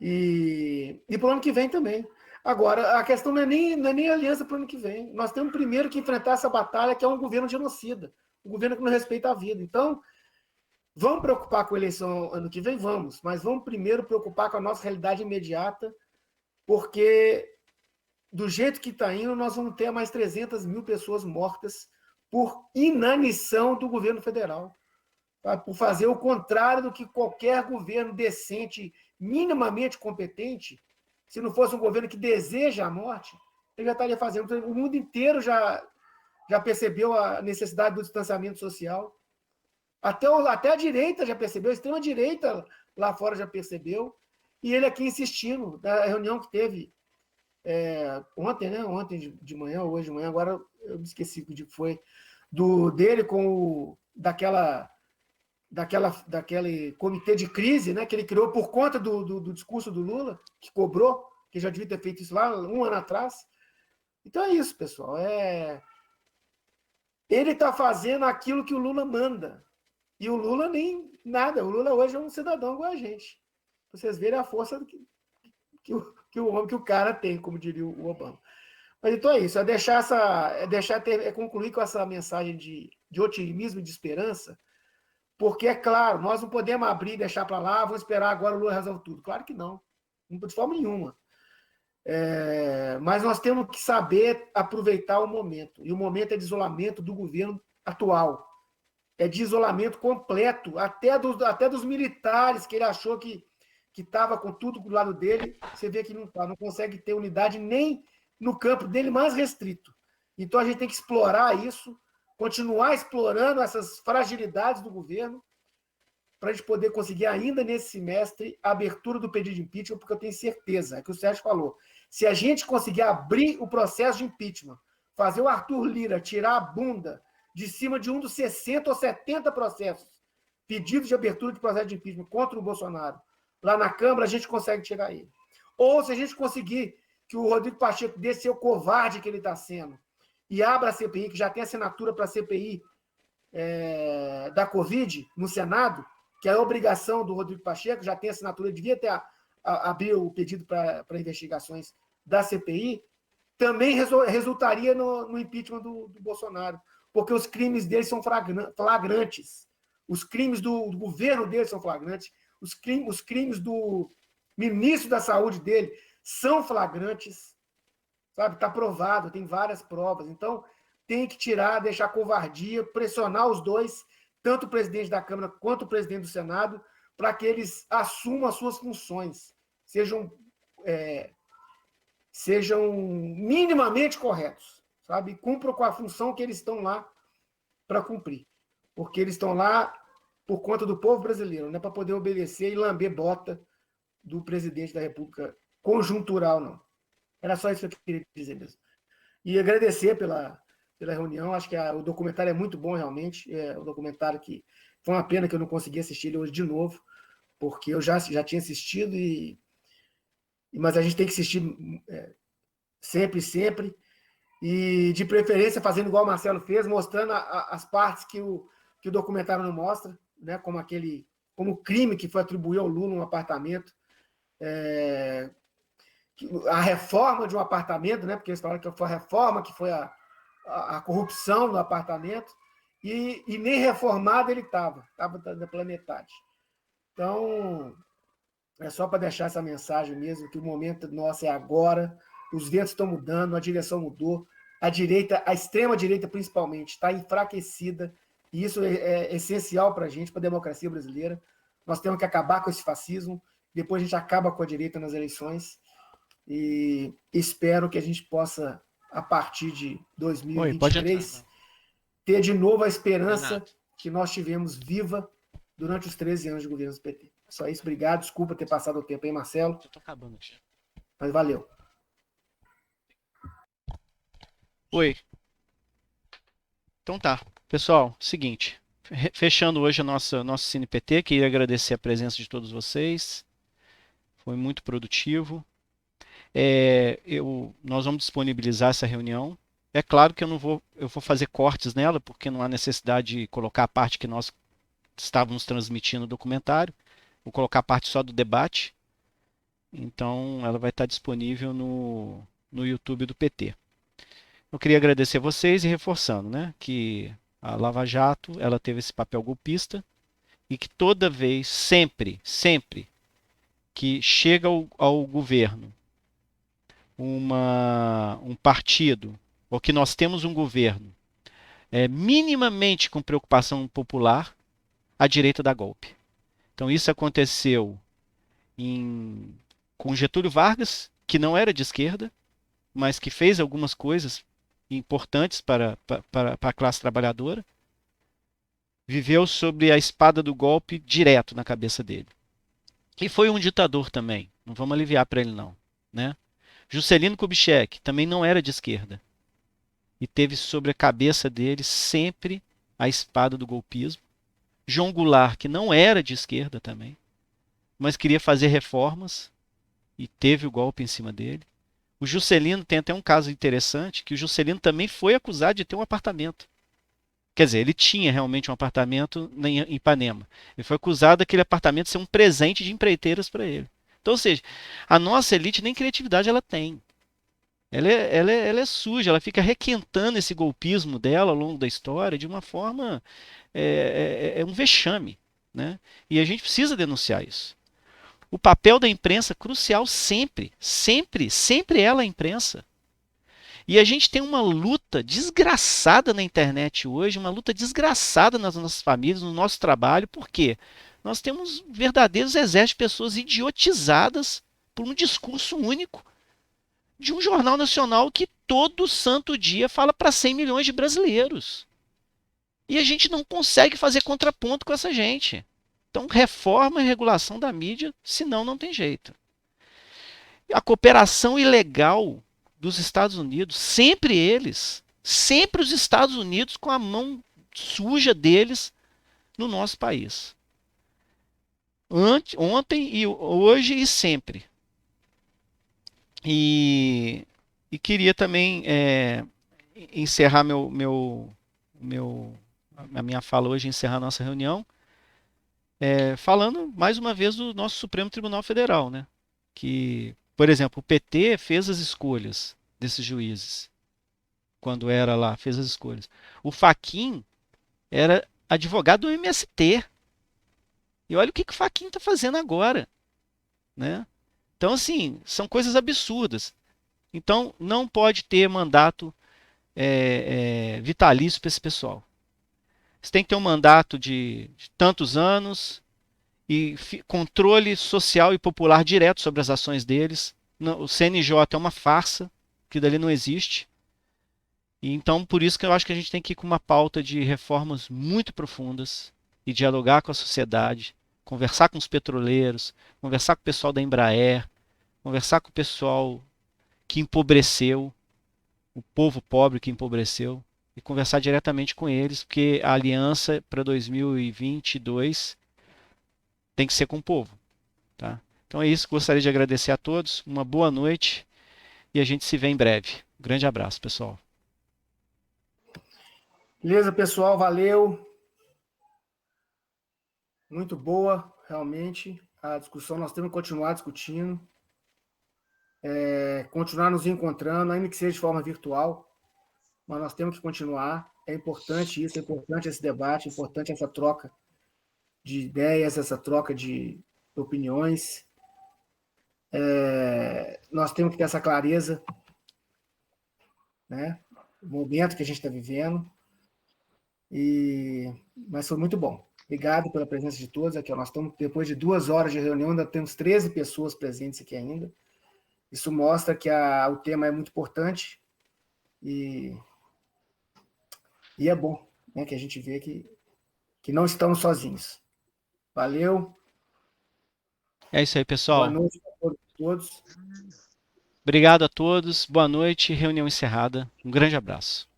e para o ano que vem também. Agora, a questão não é nem aliança para o ano que vem. Nós temos primeiro que enfrentar essa batalha, que é um governo genocida, um governo que não respeita a vida. Então, vamos preocupar com a eleição ano que vem? Vamos, mas vamos primeiro preocupar com a nossa realidade imediata, porque do jeito que está indo, nós vamos ter mais 300 mil pessoas mortas por inanição do governo federal, tá? Por fazer o contrário do que qualquer governo decente, minimamente competente, se não fosse um governo que deseja a morte, ele já estaria fazendo. O mundo inteiro já percebeu a necessidade do distanciamento social. Até a direita já percebeu, a extrema-direita lá fora já percebeu, e ele aqui insistindo, da reunião que teve ontem, né? Ontem de manhã, hoje de manhã, agora eu me esqueci o que foi, dele com daquele comitê de crise, né, que ele criou por conta do discurso do Lula, que cobrou, que já devia ter feito isso lá 1 ano atrás. Então é isso, pessoal. Ele está fazendo aquilo que o Lula manda. E o Lula nem nada. O Lula hoje é um cidadão igual a gente. Vocês verem a força que o cara tem, como diria o Obama. Mas então é isso. Concluir com essa mensagem de otimismo e de esperança, porque, é claro, nós não podemos abrir e deixar para lá, vamos esperar agora o Lula resolve tudo. Claro que não. De forma nenhuma. Mas nós temos que saber aproveitar o momento. E o momento é de isolamento do governo atual. É de isolamento completo, até dos militares, que ele achou que estava com tudo do lado dele. Você vê que não consegue ter unidade nem no campo dele mais restrito. Então a gente tem que explorar isso, continuar explorando essas fragilidades do governo, para a gente poder conseguir ainda nesse semestre a abertura do pedido de impeachment, porque eu tenho certeza, é o que o Sérgio falou, se a gente conseguir abrir o processo de impeachment, fazer o Arthur Lira tirar a bunda de cima de um dos 60 ou 70 processos, pedidos de abertura de processo de impeachment contra o Bolsonaro, lá na Câmara, a gente consegue tirar ele. Ou se a gente conseguir que o Rodrigo Pacheco dê ser o covarde que ele está sendo, e abra a CPI, que já tem assinatura para a CPI da Covid no Senado, que é a obrigação do Rodrigo Pacheco, já tem assinatura, devia ter abrir o pedido para investigações da CPI, também resultaria no impeachment do Bolsonaro, porque os crimes dele são flagrantes, os crimes do governo dele são flagrantes, os crimes do ministro da Saúde dele são flagrantes, sabe? Está provado, tem várias provas. Então, tem que tirar, deixar covardia, pressionar os dois, tanto o presidente da Câmara quanto o presidente do Senado, para que eles assumam as suas funções, sejam minimamente corretos, sabe? Cumpram com a função que eles estão lá para cumprir. Porque eles estão lá por conta do povo brasileiro, não é para poder obedecer e lamber bota do presidente da República conjuntural, não. Era só isso que eu queria dizer mesmo. E agradecer pela reunião, acho que o documentário é muito bom, realmente. É um documentário que foi uma pena que eu não consegui assistir ele hoje de novo, porque eu já tinha assistido, mas a gente tem que assistir sempre, e de preferência fazendo igual o Marcelo fez, mostrando as partes que o documentário não mostra, né? Como o crime que foi atribuir ao Lula um apartamento, a reforma de um apartamento, né? Porque eles falaram que foi a reforma, que foi a corrupção do apartamento, e nem reformado ele estava pela metade. Então, é só para deixar essa mensagem mesmo, que o momento nosso é agora, os ventos estão mudando, a direção mudou, a direita, a extrema-direita principalmente, está enfraquecida, e isso é essencial para a gente, para a democracia brasileira. Nós temos que acabar com esse fascismo, depois a gente acaba com a direita nas eleições, e espero que a gente possa, a partir de 2023, ter de novo a esperança que nós tivemos viva durante os 13 anos de governo do PT. Só isso, obrigado, desculpa ter passado o tempo aí, Marcelo. Eu tô acabando aqui. Mas valeu. Oi. Então tá. Pessoal, seguinte. Fechando hoje nosso CinePT, queria agradecer a presença de todos vocês. Foi muito produtivo. Nós vamos disponibilizar essa reunião. É claro que eu vou fazer cortes nela, porque não há necessidade de colocar a parte que nós estávamos transmitindo no documentário. Vou colocar a parte só do debate. Então, ela vai estar disponível no YouTube do PT. Eu queria agradecer a vocês e reforçando, né, que a Lava Jato ela teve esse papel golpista e que toda vez, sempre que chega ao governo um partido, ou que nós temos um governo minimamente com preocupação popular, a direita dá golpe. Então isso aconteceu com Getúlio Vargas, que não era de esquerda, mas que fez algumas coisas importantes para a classe trabalhadora, viveu sob a espada do golpe direto na cabeça dele. E foi um ditador também, não vamos aliviar para ele não, né? Juscelino Kubitschek também não era de esquerda e teve sobre a cabeça dele sempre a espada do golpismo. João Goulart, que não era de esquerda também, mas queria fazer reformas e teve o golpe em cima dele. O Juscelino tem até um caso interessante, que o Juscelino também foi acusado de ter um apartamento. Quer dizer, ele tinha realmente um apartamento em Ipanema. Ele foi acusado daquele apartamento ser um presente de empreiteiras para ele. Então, ou seja, a nossa elite nem criatividade ela tem. Ela é suja, ela fica requentando esse golpismo dela ao longo da história de uma forma... É um vexame, né? E a gente precisa denunciar isso. O papel da imprensa é crucial sempre ela a imprensa. E a gente tem uma luta desgraçada na internet hoje, uma luta desgraçada nas nossas famílias, no nosso trabalho, por quê? Nós temos verdadeiros exércitos de pessoas idiotizadas por um discurso único de um jornal nacional que todo santo dia fala para 100 milhões de brasileiros. E a gente não consegue fazer contraponto com essa gente. Então, reforma e regulação da mídia, senão não tem jeito. A cooperação ilegal dos Estados Unidos, sempre os Estados Unidos com a mão suja deles no nosso país. Ontem e hoje e sempre. E queria também encerrar a minha fala hoje, encerrar a nossa reunião, falando mais uma vez do nosso Supremo Tribunal Federal, né? Que, por exemplo, o PT fez as escolhas desses juízes. Quando era lá, fez as escolhas. O Fachin era advogado do MST. E olha o que o Fachin está fazendo agora, né? Então, assim, são coisas absurdas. Então, não pode ter mandato vitalício para esse pessoal. Você tem que ter um mandato de tantos anos e controle social e popular direto sobre as ações deles. O CNJ é uma farsa, que dali não existe. E então, por isso que eu acho que a gente tem que ir com uma pauta de reformas muito profundas e dialogar com a sociedade, conversar com os petroleiros, conversar com o pessoal da Embraer, conversar com o pessoal que empobreceu, o povo pobre que empobreceu, e conversar diretamente com eles, porque a aliança para 2022 tem que ser com o povo. Tá? Então é isso, gostaria de agradecer a todos, uma boa noite e a gente se vê em breve. Um grande abraço, pessoal. Beleza, pessoal, valeu. Muito boa, realmente, a discussão. Nós temos que continuar discutindo, continuar nos encontrando, ainda que seja de forma virtual, mas nós temos que continuar. É importante isso, é importante esse debate, é importante essa troca de ideias, essa troca de opiniões. Nós temos que ter essa clareza, né? momento que a gente está vivendo. Mas foi muito bom. Obrigado pela presença de todos aqui. Nós estamos, depois de 2 horas de reunião, ainda temos 13 pessoas presentes aqui ainda. Isso mostra que o tema é muito importante e é bom, né, que a gente vê que não estamos sozinhos. Valeu. É isso aí, pessoal. Boa noite a todos. Obrigado a todos. Boa noite. Reunião encerrada. Um grande abraço.